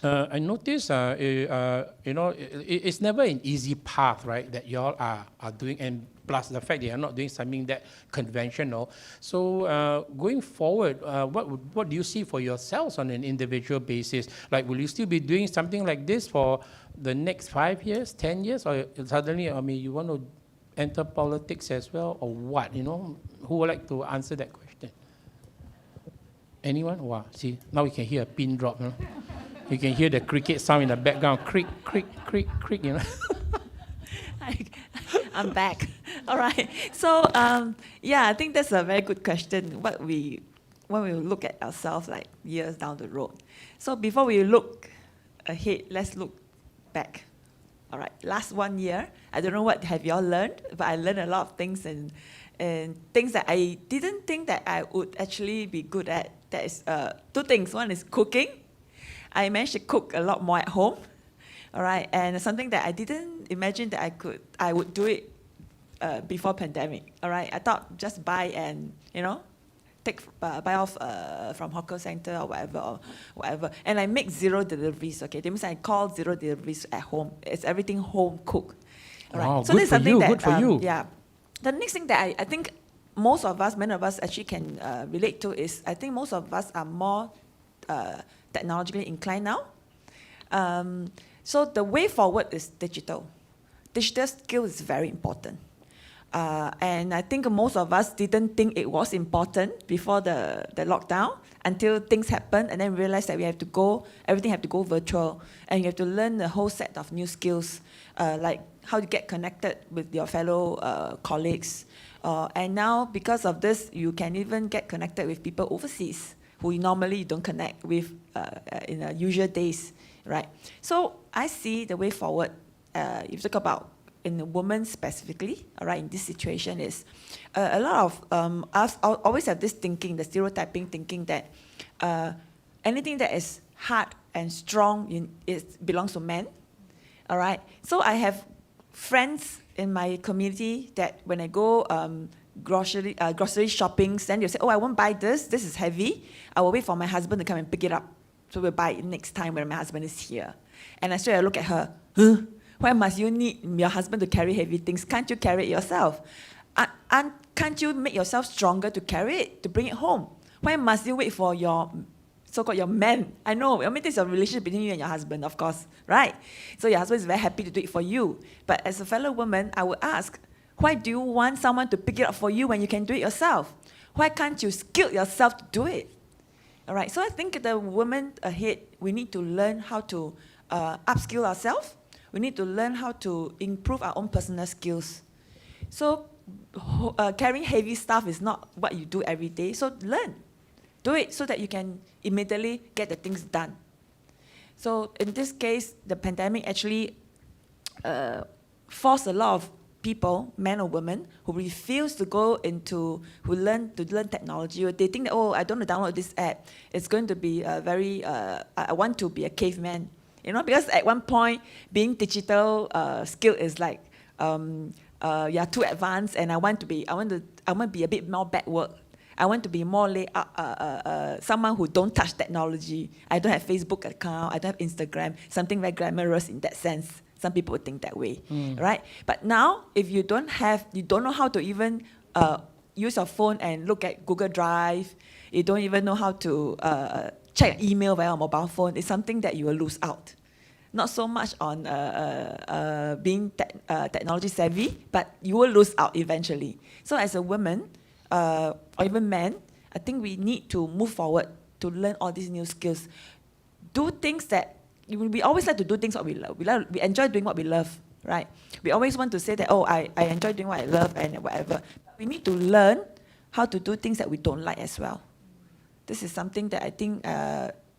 I notice, you know, it's never an easy path, right, that y'all are doing. And plus the fact they are not doing something that conventional. So going forward, what do you see for yourselves on an individual basis? Like, will you still be doing something like this for the next 5 years, 10 years, or suddenly, I mean, you want to enter politics as well, or what? You know, who would like to answer that question? Anyone? Wow, see, now we can hear a pin drop. You know? You can hear the cricket sound in the background, creak, creak, creak, creak, you know. I'm back. All right. So, yeah, I think that's a very good question. When we look at ourselves like years down the road. So before we look ahead, let's look back. All right. Last 1 year, I don't know what have you all learned, but I learned a lot of things and things that I didn't think that I would actually be good at. That is two things. One is cooking. I managed to cook a lot more at home. All right, and something that I didn't imagine that I would do it before pandemic. All right, I thought just buy and buy off from hawker center or whatever. And I make 0 deliveries. Okay, that means I call 0 deliveries at home. It's everything home cooked. All right, wow, so good this is for something you. that Good for you. yeah. The next thing that I think most of us, many of us actually can relate to is I think most of us are more technologically inclined now. So the way forward is digital. Digital skill is very important. And I think most of us didn't think it was important before the lockdown until things happened and then realized that everything have to go virtual and you have to learn a whole set of new skills, like how to get connected with your fellow colleagues. And now because of this, you can even get connected with people overseas who normally you don't connect with in the usual days, right? So I see the way forward, if you talk about in the women specifically, all right, in this situation is a lot of us always have this thinking, the stereotyping thinking that anything that is hard and strong it belongs to men, all right? So I have friends in my community that when I go grocery shopping, then they'll say, oh, I won't buy this is heavy. I will wait for my husband to come and pick it up. So we'll buy it next time when my husband is here. And I look at her, huh? Why must you need your husband to carry heavy things? Can't you carry it yourself? And can't you make yourself stronger to carry it, to bring it home? Why must you wait for your so-called your man? I know, I mean, this is a relationship between you and your husband, of course, right? So your husband is very happy to do it for you. But as a fellow woman, I would ask, why do you want someone to pick it up for you when you can do it yourself? Why can't you skill yourself to do it? All right, so I think the women ahead, we need to learn how to upskill ourselves. We need to learn how to improve our own personal skills. So carrying heavy stuff is not what you do every day, so learn. Do it so that you can immediately get the things done. So in this case, the pandemic actually forced a lot of people, men or women, who refuse to learn technology. They think that, oh, I don't want to download this app. It's going to be I want to be a caveman. You know, because at one point, being digital skill is like, you're too advanced, and I want to be a bit more backward. I want to be more someone who don't touch technology. I don't have Facebook account. I don't have Instagram. Something very glamorous in that sense. Some people would think that way, right? But now, if you don't know how to even use your phone and look at Google Drive, you don't even know how to check email via a mobile phone, it's something that you will lose out. Not so much on being technology savvy, but you will lose out eventually. So as a woman, or even man, I think we need to move forward to learn all these new skills. Do things that, we always like to do things what we love. We enjoy doing what we love, right? We always want to say that, oh, I enjoy doing what I love and whatever. We need to learn how to do things that we don't like as well. This is something that I think,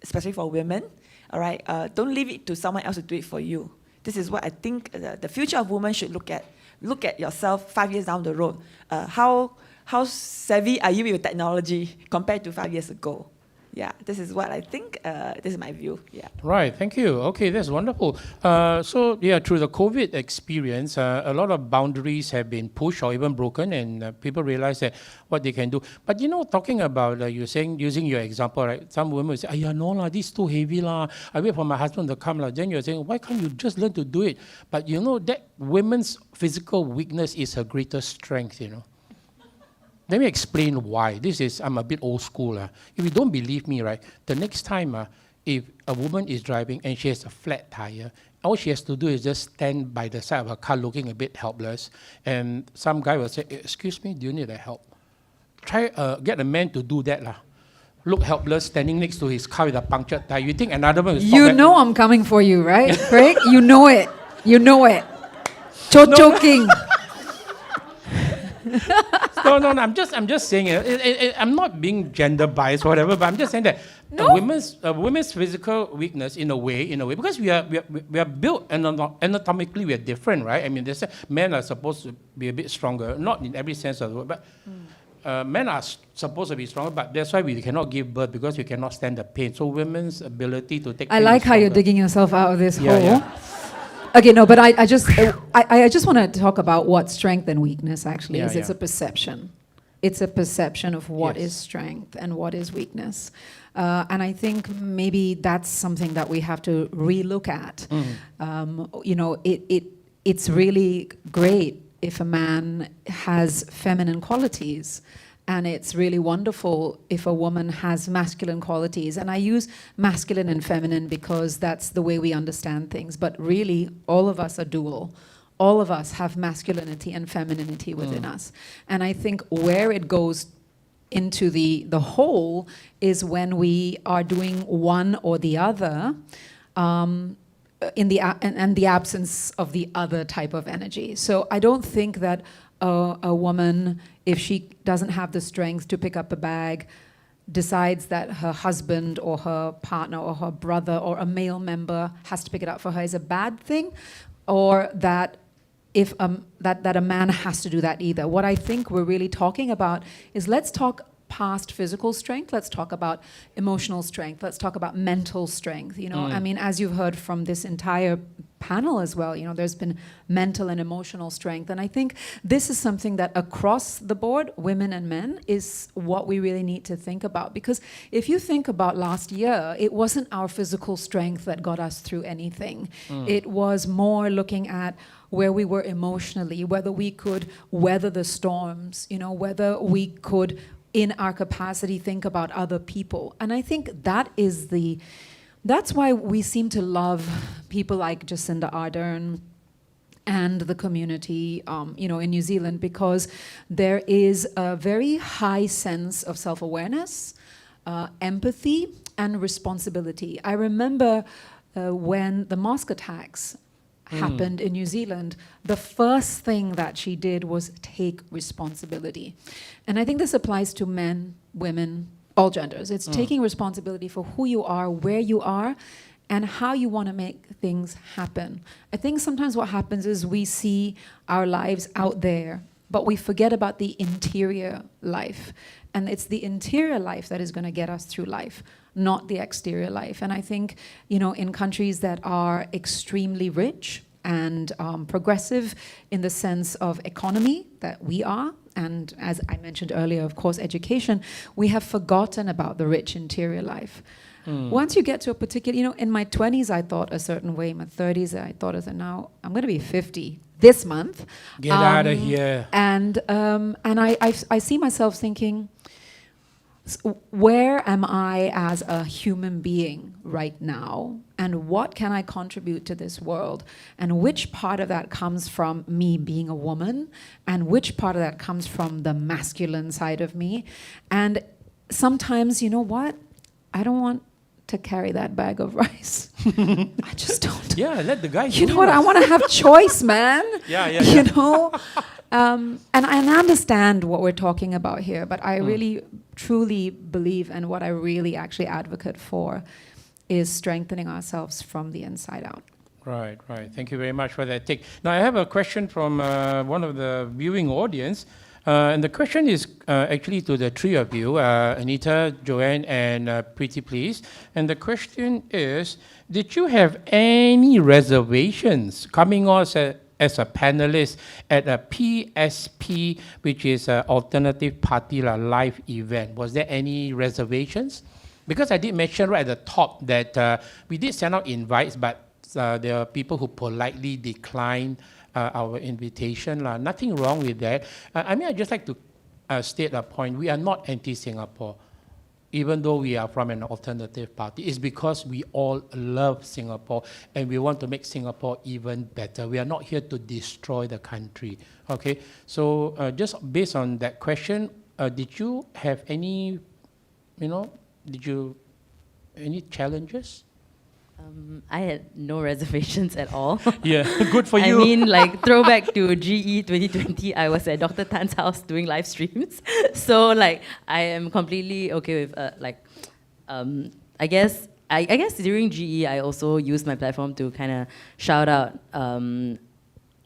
especially for women, all right, don't leave it to someone else to do it for you. This is what I think the future of women should look at. Look at yourself 5 years down the road. How savvy are you with technology compared to 5 years ago? yeah, this is what I think. This is my view. Yeah. Right, thank you. Okay, that's wonderful. So, yeah, through the COVID experience, a lot of boundaries have been pushed or even broken, and people realize that what they can do. But you know, talking about, you're saying, using your example, right? Some women will say, yeah, no, lah, this is too heavy, lah. I wait for my husband to come, lah. Then you're saying, why can't you just learn to do it? But you know, that women's physical weakness is her greatest strength, you know. Let me explain why. I'm a bit old school. If you don't believe me, right, the next time if a woman is driving and she has a flat tire, all she has to do is just stand by the side of her car looking a bit helpless, and some guy will say, excuse me, do you need help? Try get a man to do that. Look helpless, standing next to his car with a punctured tire. You think another one will stop? You know I'm coming for you, right, Craig? You know it. You know it. Choking. No, I'm just saying it. I'm not being gender biased or whatever, but I'm just saying that a women's physical weakness in a way, because we are built anatomically, we are different, right? I mean, men are supposed to be a bit stronger, not in every sense of the word, but men are supposed to be stronger, but that's why we cannot give birth, because we cannot stand the pain. So women's ability to take. I like how you're digging yourself out of this hole. Yeah. Okay, no, but I just want to talk about what strength and weakness actually is. It's a perception. It's a perception of what is strength and what is weakness. And I think maybe that's something that we have to relook at. You know, it's really great if a man has feminine qualities. And it's really wonderful if a woman has masculine qualities. And I use masculine and feminine because that's the way we understand things. But really, all of us are dual. All of us have masculinity and femininity within us. And I think where it goes into the whole is when we are doing one or the other, in the absence of the other type of energy. So I don't think that a woman, if she doesn't have the strength to pick up a bag, decides that her husband or her partner or her brother or a male member has to pick it up for her is a bad thing, or that if that a man has to do that either. What I think we're really talking about is, let's talk past physical strength, let's talk about emotional strength, let's talk about mental strength. You know, I mean, as you've heard from this entire panel as well, you know, there's been mental and emotional strength. And I think this is something that across the board, women and men, is what we really need to think about. Because if you think about last year, it wasn't our physical strength that got us through anything. It was more looking at where we were emotionally, whether we could weather the storms, you know, whether we could, in our capacity, think about other people. And I think that's why we seem to love people like Jacinda Ardern and the community, you know, in New Zealand, because there is a very high sense of self-awareness, empathy, and responsibility. I remember when the mosque attacks happened in New Zealand, the first thing that she did was take responsibility. And I think this applies to men, women, all genders. It's taking responsibility for who you are, where you are, and how you want to make things happen. I think sometimes what happens is we see our lives out there, but we forget about the interior life. And it's the interior life that is going to get us through life, not the exterior life. And I think, you know, in countries that are extremely rich and progressive in the sense of economy that we are, and as I mentioned earlier, of course, education, we have forgotten about the rich interior life. Once you get to a particular, you know, in my 20s, I thought a certain way. In my 30s, I thought as a now, I'm going to be 50 this month. Get out of here. And I see myself thinking, where am I as a human being right now? And what can I contribute to this world? And which part of that comes from me being a woman? And which part of that comes from the masculine side of me? And sometimes, you know what? I don't want to carry that bag of rice. I just don't. Yeah, let the guy do You know what? I want to have choice, man. Yeah. You know? And I understand what we're talking about here, but I really, truly believe, and what I really actually advocate for, is strengthening ourselves from the inside out. Right. Thank you very much for that take. Now, I have a question from one of the viewing audience. And the question is actually to the three of you, Anita, Joanne, and Preetipls. And the question is, did you have any reservations coming on as a panelist at a PSP, which is an alternative party live event? Was there any reservations? Because I did mention right at the top that we did send out invites, but there are people who politely declined our invitation. Nothing wrong with that. I mean, I'd just like to state a point. We are not anti-Singapore, even though we are from an alternative party. It's because we all love Singapore and we want to make Singapore even better. We are not here to destroy the country. Okay, so just based on that question, did you have any, any challenges? I had no reservations at all. Yeah, good for you. I mean, like, throwback to GE 2020, I was at Dr. Tan's house doing live streams. So, like, I am completely okay with, I guess during GE, I also used my platform to kind of shout out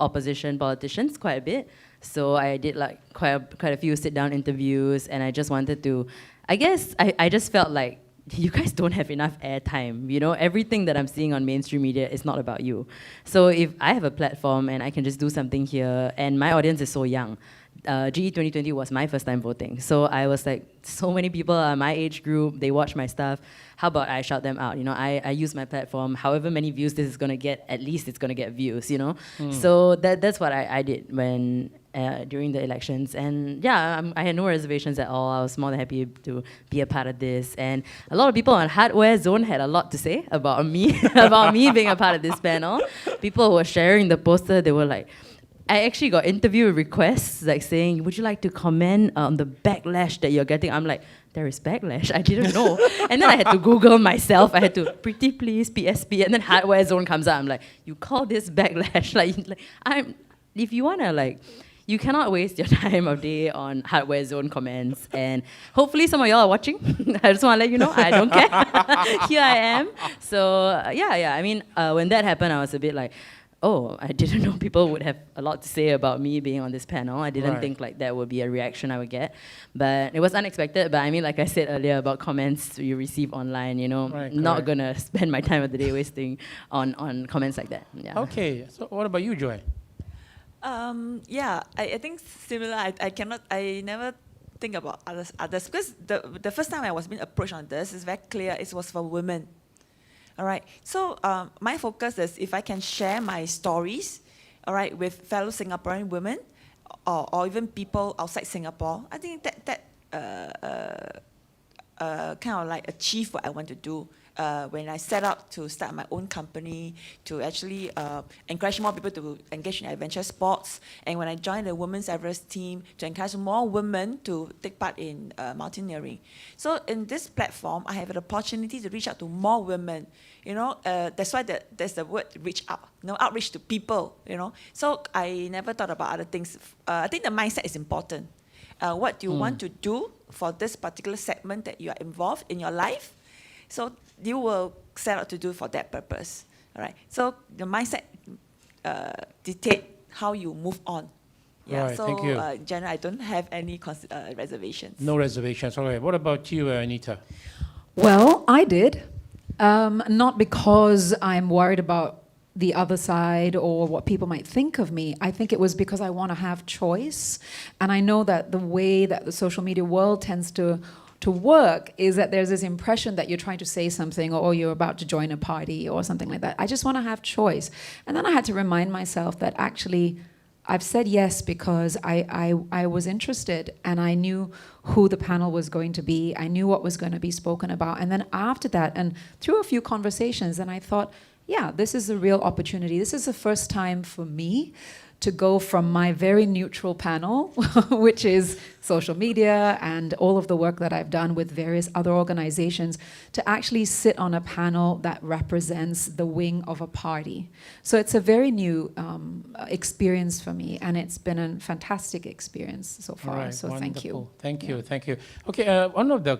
opposition politicians quite a bit. So I did, like, quite a few sit-down interviews, and I just wanted to, I just felt like, you guys don't have enough airtime. Everything that I'm seeing on mainstream media is not about you. So if I have a platform and I can just do something here, and my audience is so young, GE 2020 was my first time voting. So I was like, so many people are my age group, they watch my stuff. How about I shout them out? I use my platform. However many views this is gonna get, at least it's gonna get views, So that's what I did when during the elections. And yeah, I had no reservations at all. I was more than happy to be a part of this. And a lot of people on Hardware Zone had a lot to say about me, about me being a part of this panel. People were sharing the poster, they were like, I actually got interview requests like saying, would you like to comment on the backlash that you're getting? I'm like, there is backlash, I didn't know. And then I had to Google myself, I had to, Preetipls, PSP, and then Hardware Zone comes out. I'm like, you call this backlash? If you wanna you cannot waste your time of day on Hardware Zone comments. And hopefully some of y'all are watching. I just wanna let you know, I don't care. Here I am. So yeah, I mean, when that happened, I was a bit like, oh, I didn't know people would have a lot to say about me being on this panel. I didn't think that would be a reaction I would get. But it was unexpected. But I mean, like I said earlier about comments you receive online, not gonna spend my time of the day wasting on comments like that. Yeah. Okay, so what about you, Joy? I think similar. I never think about others because the first time I was being approached on this is very clear. It was for women. All right. So my focus is if I can share my stories, all right, with fellow Singaporean women, or even people outside Singapore. I think that kind of like achieve what I want to do. When I set out to start my own company, to actually encourage more people to engage in adventure sports, and when I joined the Women's Everest team, to encourage more women to take part in mountaineering. So in this platform, I have an opportunity to reach out to more women. That's why there's the word reach out, outreach to people. So I never thought about other things. I think the mindset is important. What you want to do for this particular segment that you are involved in your life. So you will set out to do for that purpose, all right? So the mindset dictate how you move on. Yeah. Right, so thank you. In general, I don't have any reservations. No reservations. All right. What about you, Anita? Well, I did. Not because I'm worried about the other side or what people might think of me. I think it was because I want to have choice. And I know that the way that the social media world tends to work is that there's this impression that you're trying to say something or you're about to join a party or something like that. I just want to have choice. And then I had to remind myself that actually I've said yes because I was interested and I knew who the panel was going to be. I knew what was going to be spoken about. And then after that, and through a few conversations, and I thought, yeah, this is a real opportunity. This is the first time for me to go from my very neutral panel, which is social media and all of the work that I've done with various other organizations, to actually sit on a panel that represents the wing of a party. So it's a very new experience for me, and it's been a fantastic experience so far. Right, so wonderful. thank you. Thank you. Okay, one of the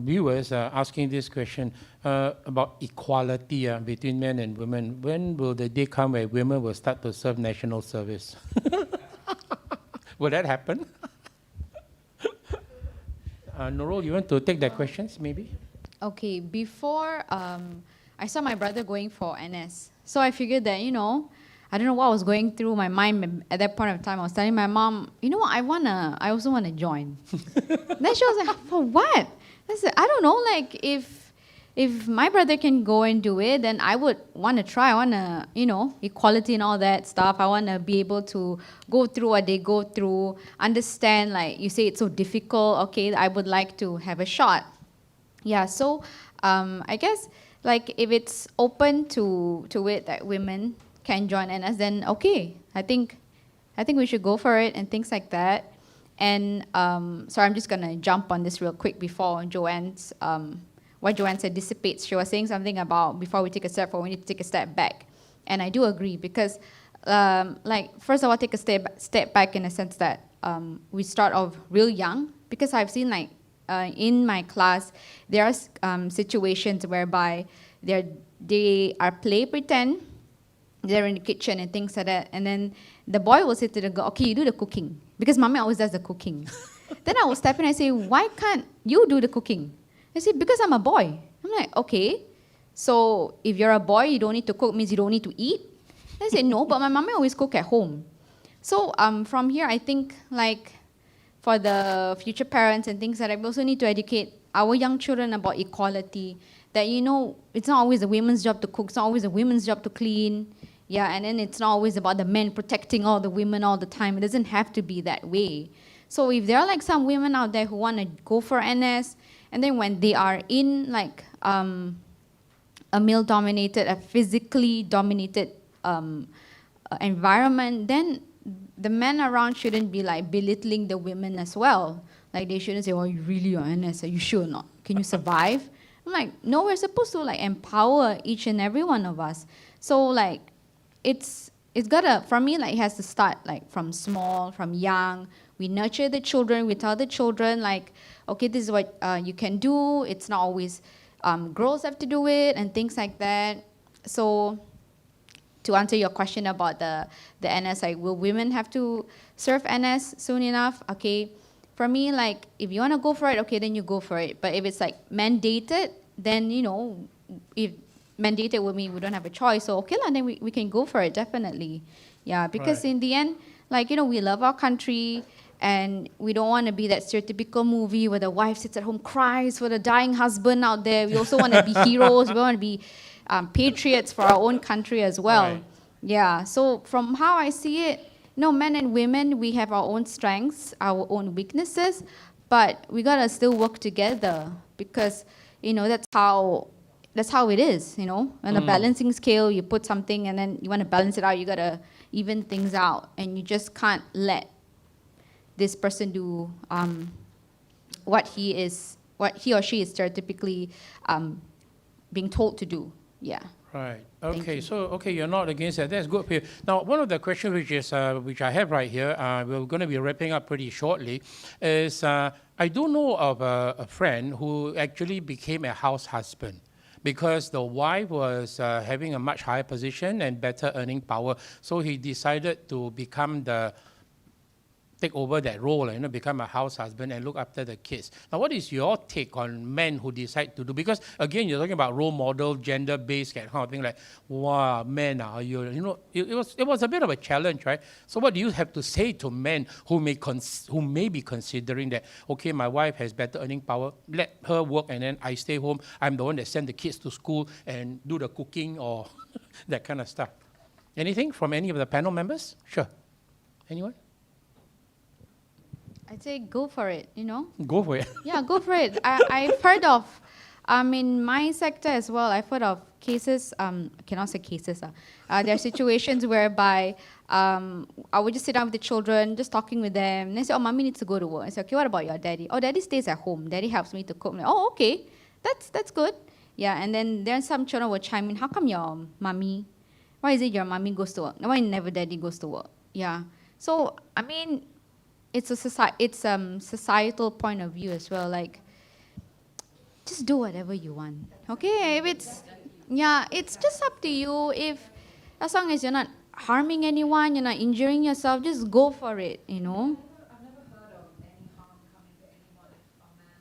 viewers asking this question about equality between men and women. When will the day come where women will start to serve national service? Will that happen? Nurul, you want to take that questions, maybe? Okay, before I saw my brother going for NS, so I figured that, you know, I don't know what was going through my mind at that point of time. I was telling my mom, you know what, I also want to join. Then she was like, for what? I said, I don't know, like if my brother can go and do it, then I would want to try. I want to, you know, equality and all that stuff. I want to be able to go through what they go through, understand, like you say it's so difficult. Okay, I would like to have a shot. Yeah, so I guess like if it's open to it that women can join NS, then okay, I think we should go for it and things like that. And so I'm just gonna jump on this real quick before Joanne's what Joanne said dissipates. She was saying something about before we take a step forward, we need to take a step back, and I do agree because like first of all, take a step back in a sense that we start off real young, because I've seen like in my class there are situations whereby they are play pretend. They're in the kitchen and things like that. And then the boy will say to the girl, okay, you do the cooking. Because mommy always does the cooking. Then I will step in and I say, why can't you do the cooking? They say, because I'm a boy. I'm like, okay. So if you're a boy, you don't need to cook, means you don't need to eat? They say, no, but my mommy always cook at home. So from here, I think like for the future parents and things like that, we also need to educate our young children about equality. That, you know, it's not always a women's job to cook, it's not always a women's job to clean. Yeah, and then it's not always about the men protecting all the women all the time. It doesn't have to be that way. So if there are like some women out there who want to go for NS, and then when they are in like a male-dominated, a physically dominated environment, then the men around shouldn't be like belittling the women as well. Like they shouldn't say, oh, you really are NS, are you sure or not? Can you survive? I'm like, no, we're supposed to like empower each and every one of us. So like, it's gotta, for me, like it has to start like from small, from young. We nurture the children, we tell the children like, okay, this is what you can do. It's not always girls have to do it and things like that. So to answer your question about the NS, like will women have to serve NS soon enough? Okay, for me, like if you want to go for it, okay, then you go for it. But if it's like mandated, then, you know, if mandated would mean we don't have a choice. So okay, then we can go for it, definitely. Yeah, because in the end, like, you know, we love our country and we don't want to be that stereotypical movie where the wife sits at home, cries for the dying husband out there. We also want to be heroes. We want to be patriots for our own country as well. Right. Yeah, so from how I see it, you know, men and women, we have our own strengths, our own weaknesses, but we gotta still work together because, you know, that's how it is, you know. On a balancing scale, you put something and then you want to balance it out, you gotta even things out, and you just can't let this person do what he or she is stereotypically being told to do. Yeah. Right. Okay. So, you're not against that. That's good for you. Now, one of the questions which I have right here, we're going to be wrapping up pretty shortly, is I do know of a friend who actually became a house husband because the wife was having a much higher position and better earning power. So he decided to take over that role, you know, become a house husband and look after the kids. Now, what is your take on men who decide to do? Because again, you're talking about role model, gender-based kind of thing. Like, wow, men are you? You know, it was a bit of a challenge, right? So, what do you have to say to men who may be considering that? Okay, my wife has better earning power. Let her work, and then I stay home. I'm the one that send the kids to school and do the cooking or that kind of stuff. Anything from any of the panel members? Sure. Anyone? I'd say go for it, you know. Go for it. Yeah, go for it. I've heard of, in my sector as well, I've heard of cases, I cannot say cases, there are situations whereby I would just sit down with the children, just talking with them, and they say, oh, mommy needs to go to work. I say, okay, what about your daddy? Oh, daddy stays at home. Daddy helps me to cook. Like, oh, okay, that's good. Yeah, and then some children will chime in, how come your mommy, why is it your mommy goes to work? Why never daddy goes to work? Yeah, so, I mean, it's a societal point of view as well. Like, just do whatever you want. Okay, if it's just up to you. If as long as you're not harming anyone, you're not injuring yourself, just go for it. You know. I've never heard of any harm coming to anyone if a man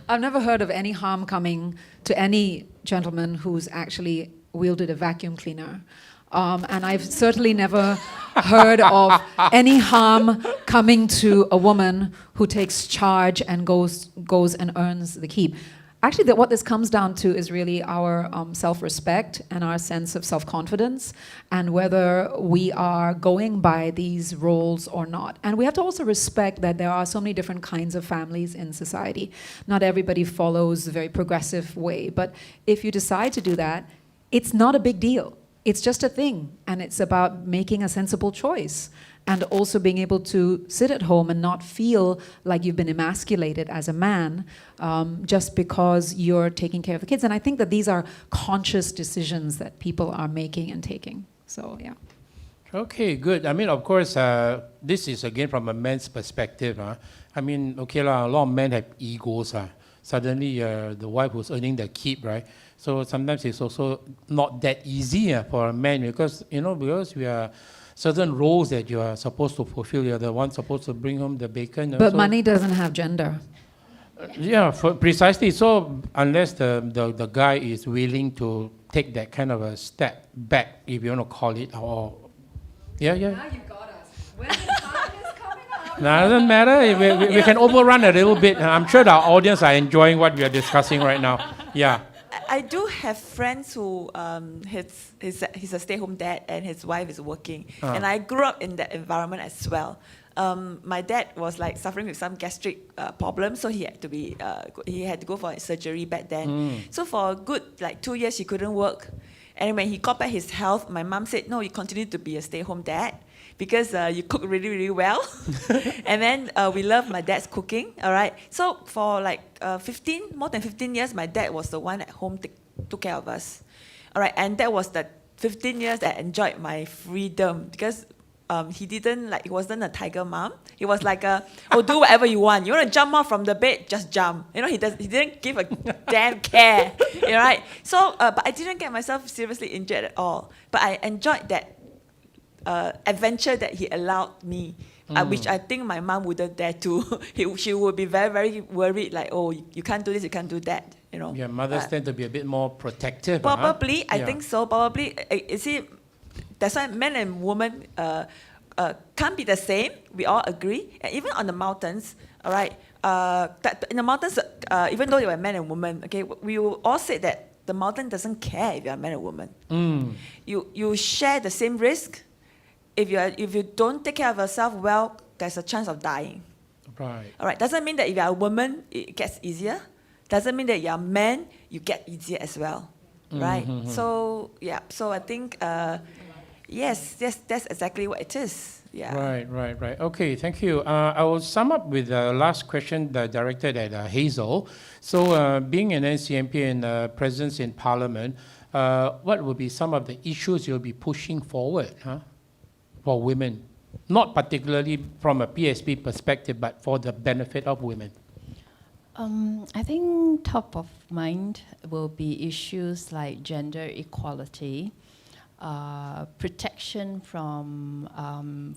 I've never heard of any harm coming to any gentleman who's actually wielded a vacuum cleaner. And I've certainly never heard of any harm coming to a woman who takes charge and goes and earns the keep. Actually, what this comes down to is really our self-respect and our sense of self-confidence, and whether we are going by these roles or not. And we have to also respect that there are so many different kinds of families in society. Not everybody follows a very progressive way, but if you decide to do that, it's not a big deal. It's just a thing, and it's about making a sensible choice and also being able to sit at home and not feel like you've been emasculated as a man just because you're taking care of the kids. And I think that these are conscious decisions that people are making and taking. So, yeah. Okay, good. I mean, of course, this is again from a man's perspective. I mean, okay, a lot of men have egos. Suddenly, the wife who's earning the keep, right? So sometimes it's also not that easy for a man because, because we are certain roles that you are supposed to fulfill. You're the one supposed to bring home the bacon. But money doesn't have gender. Yeah, precisely. So unless the guy is willing to take that kind of a step back, if you want to call it, or yeah. Now you got us. When the time is coming up. No, it doesn't matter. We can overrun a little bit. I'm sure our audience are enjoying what we are discussing right now. Yeah. I do have friends who he's a stay-home dad and his wife is working, and I grew up in that environment as well. My dad was like suffering with some gastric problem, so he had to go for surgery back then. So for a good 2 years he couldn't work, and when he got back his health, my mom said, "No, you continue to be a stay-home dad because you cook really, really well." And then we love my dad's cooking, all right? So for more than 15 years, my dad was the one at home took care of us, all right? And that was the 15 years that I enjoyed my freedom because he wasn't a tiger mom. He was like do whatever you want. You want to jump off from the bed, just jump. He didn't give a damn care, all right? So, but I didn't get myself seriously injured at all. But I enjoyed that adventure that he allowed me, which I think my mom wouldn't dare to. She would be very, very worried, like, oh, you can't do this, you can't do that, Yeah, mothers tend to be a bit more protective. Probably, I think so. Probably, you see, that's why men and women can't be the same. We all agree. And even on the mountains, all right, that in the mountains, even though you are men and women, okay, we will all say that the mountain doesn't care if you are man or woman. You share the same risk. If you don't take care of yourself well, there's a chance of dying. Right. All right. Doesn't mean that if you're a woman, it gets easier. Doesn't mean that you're a man, you get easier as well. Right. So yeah. So I think yes, that's exactly what it is. Yeah. Right. Okay, thank you. I will sum up with the last question directed at Hazel. So being an NCMP and presence in Parliament, what will be some of the issues you'll be pushing forward for women? Not particularly from a PSP perspective, but for the benefit of women. I think top of mind will be issues like gender equality, protection from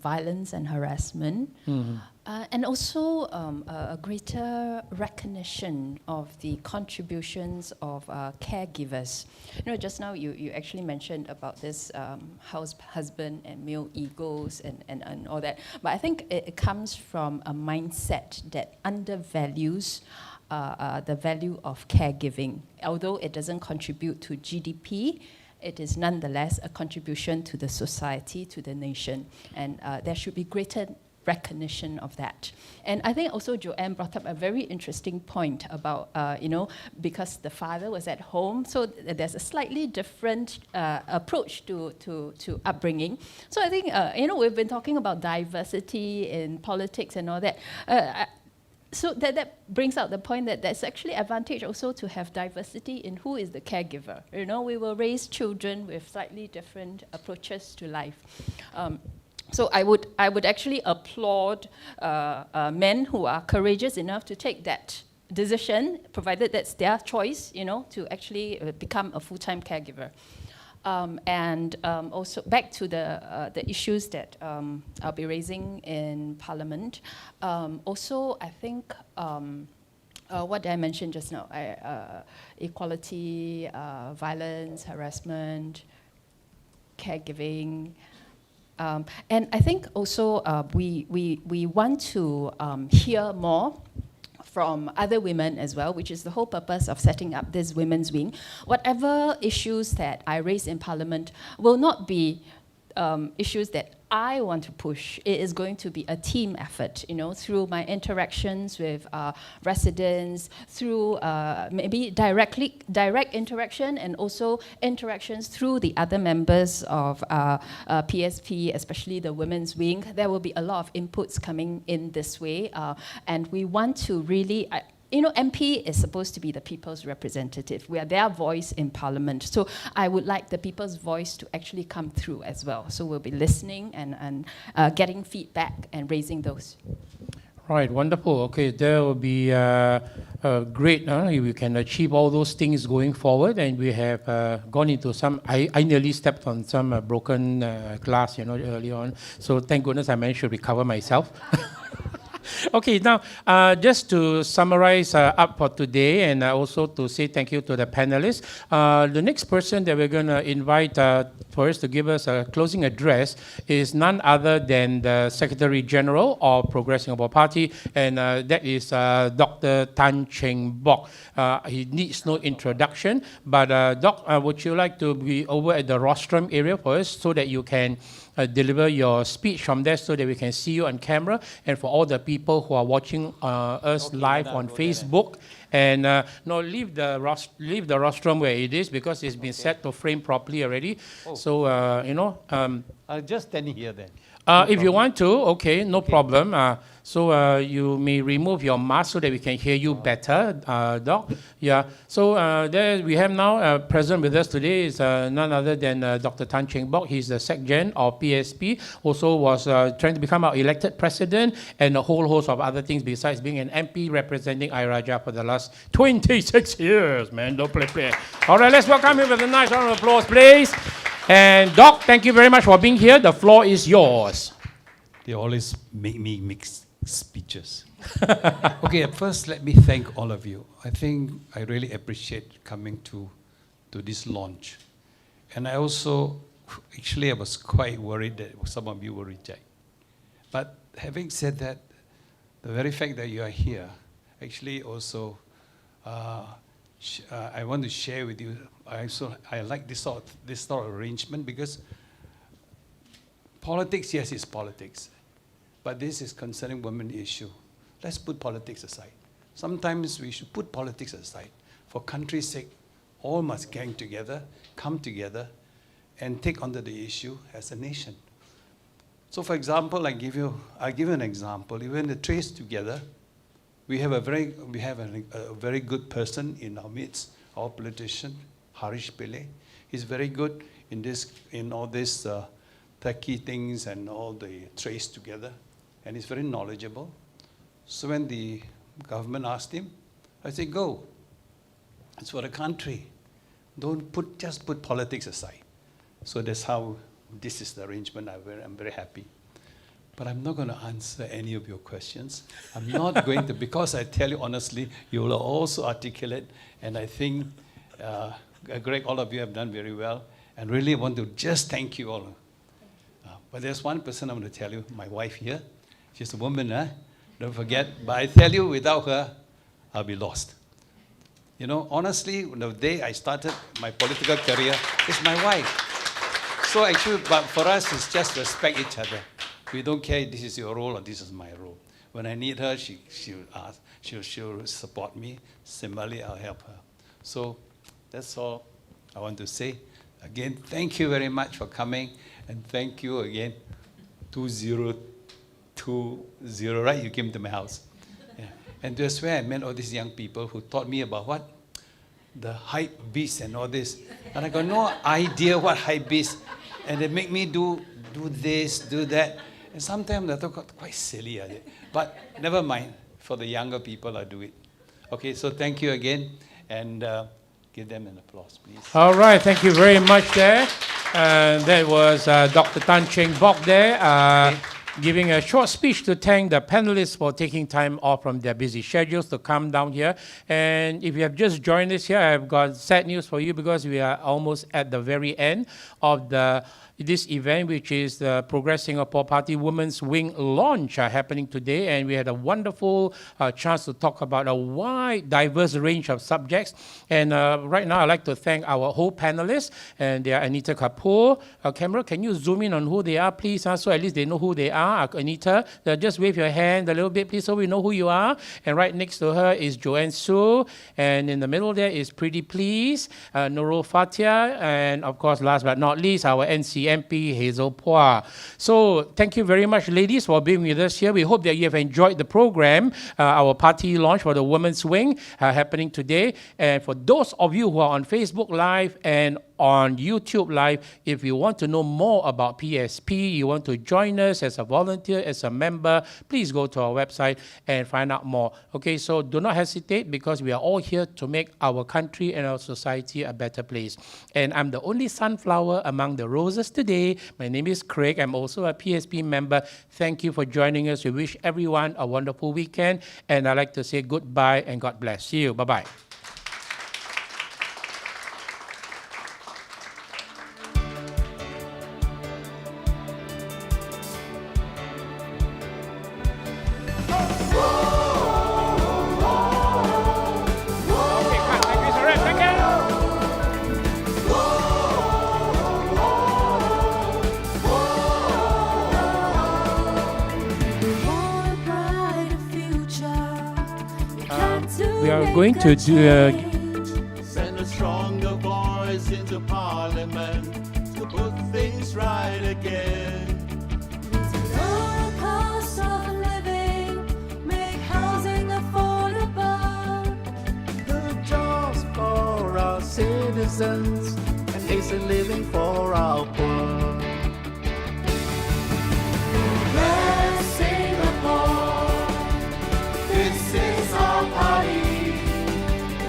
violence and harassment, and also a greater recognition of the contributions of caregivers. Just now you actually mentioned about this husband and male egos and all that, but I think it comes from a mindset that undervalues the value of caregiving. Although it doesn't contribute to GDP, it is nonetheless a contribution to the society, to the nation, and there should be greater recognition of that. And I think also Joanne brought up a very interesting point about, because the father was at home, so there's a slightly different approach to upbringing. So I think, we've been talking about diversity in politics and all that. So that brings out the point that there's actually advantage also to have diversity in who is the caregiver. We will raise children with slightly different approaches to life. So I would actually applaud men who are courageous enough to take that decision, provided that's their choice, to actually become a full-time caregiver. And also back to the issues that I'll be raising in Parliament. Also, I think what did I mention just now? Equality, violence, harassment, caregiving. And I think also we want to hear more from other women as well, which is the whole purpose of setting up this women's wing. Whatever issues that I raise in Parliament will not be issues that I want to push. It is going to be a team effort, through my interactions with residents, through maybe direct interaction, and also interactions through the other members of PSP, especially the women's wing. There will be a lot of inputs coming in this way, and we want to really. MP is supposed to be the people's representative. We are their voice in Parliament. So I would like the people's voice to actually come through as well. So we'll be listening and getting feedback and raising those. Right, wonderful. Okay, there will be great if we can achieve all those things going forward. And we have gone into some, I nearly stepped on some broken glass, early on. So thank goodness I managed to recover myself. Okay, now just to summarize up for today, and also to say thank you to the panelists. The next person that we're going to invite for us to give us a closing address is none other than the Secretary General of Progress Singapore Party, and that is Dr. Tanjong Pagar. He needs no introduction, but Doc, would you like to be over at the rostrum area for us so that you can deliver your speech from there so that we can see you on camera, and for all the people who are watching us live on Facebook. And leave the rostrum where it is because it's been set to frame properly already. So, I'll just stand here then. If you want to, okay, no problem. So you may remove your mask so that we can hear you better, Doc. Yeah. So there we have now present with us today is none other than Dr. Tanjong Pagar. He's the Sec-Gen of PSP. Also was trying to become our elected president and a whole host of other things besides being an MP representing Ayer Rajah for the last 26 years. Man, don't play. All right, let's welcome him with a nice round of applause, please. And Doc, thank you very much for being here. The floor is yours. They always make me mix speeches. Okay, at first, let me thank all of you. I think I really appreciate coming to this launch. And I also, actually, I was quite worried that some of you will reject. But having said that, the very fact that you are here, actually also, I want to share with you, I like this sort of arrangement because politics, yes, it's politics. But this is concerning women issue. Let's put politics aside. Sometimes we should put politics aside. For country's sake, all must gang together, come together, and take on the issue as a nation. So for example, I'll give you an example. Even the Trace Together, we have a very good person in our midst, our politician, Harish Pillai. He's very good in all this techie things and all the Trace Together, and he's very knowledgeable. So when the government asked him, I said, go. It's for the country. Don't just put politics aside. So that's how this is the arrangement. I'm very happy. But I'm not going to answer any of your questions. I'm not going to, because I tell you honestly, you will also articulate, and I think, Greg, all of you have done very well, and really want to just thank you all. But there's one person I want to tell you, my wife here. She's a woman, don't forget. But I tell you, without her, I'll be lost. You know, honestly, the day I started my political career, it's my wife. So actually, but for us, it's just respect each other. We don't care this is your role or this is my role. When I need her, she'll ask, she'll support me. Similarly, I'll help her. So that's all I want to say. Again, thank you very much for coming, and thank you again, 2020, right? You came to my house. Yeah. And that's where I met all these young people who taught me about what? The hype beast and all this. And I got no idea what hype beast. And they make me do this, do that. And sometimes I thought quite silly. But never mind. For the younger people, I do it. Okay, so thank you again. And give them an applause, please. All right, thank you very much there. That was Dr. Tanjong Pagar there. giving a short speech to thank the panelists for taking time off from their busy schedules to come down here. And if you have just joined us here, I've got sad news for you because we are almost at the very end of this event, which is the Progress Singapore Party Women's Wing launch happening today. And we had a wonderful chance to talk about a wide, diverse range of subjects. And right now, I'd like to thank our whole panelists. And they are Anita Kapoor. Camera, can you zoom in on who they are, please? So at least they know who they are. Anita, just wave your hand a little bit, please, so we know who you are. And right next to her is Joanne Soo. And in the middle there is Preetipls, Nurul Fathiah. And of course, last but not least, our NCMP, Hazel Poa. So thank you very much, ladies, for being with us here. We hope that you have enjoyed the program, our party launch for the Women's Wing happening today. And for those of you who are on Facebook Live and on YouTube Live, if you want to know more about PSP, you want to join us as a volunteer, as a member, please go to our website and find out more. Okay, so do not hesitate because we are all here to make our country and our society a better place. And I'm the only sunflower among the roses today. My name is Craig. I'm also a PSP member. Thank you for joining us. We wish everyone a wonderful weekend. And I'd like to say goodbye and God bless you. Bye-bye. We are going to do Send a stronger voice into Parliament to put things right again. Lower cost of living, make housing affordable. Good jobs for our citizens and decent living for our poor. Progress Singapore, this is our party.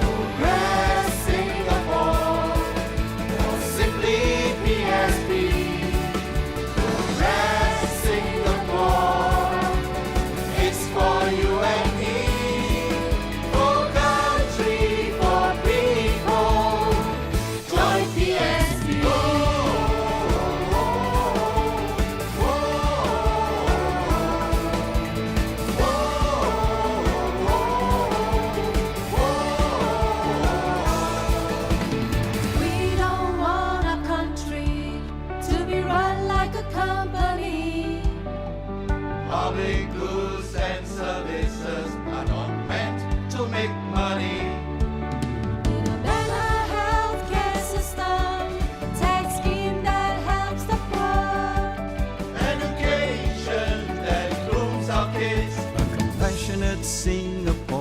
Progress Singapore, or simply PSP. Progress Singapore, it's for you and me. For country, for people, join PSP. We don't want our country to be run like a company. Public goods and services are not meant to make money. In a better healthcare system, tax scheme that helps the poor. Education that grooms our kids. A compassionate Singapore.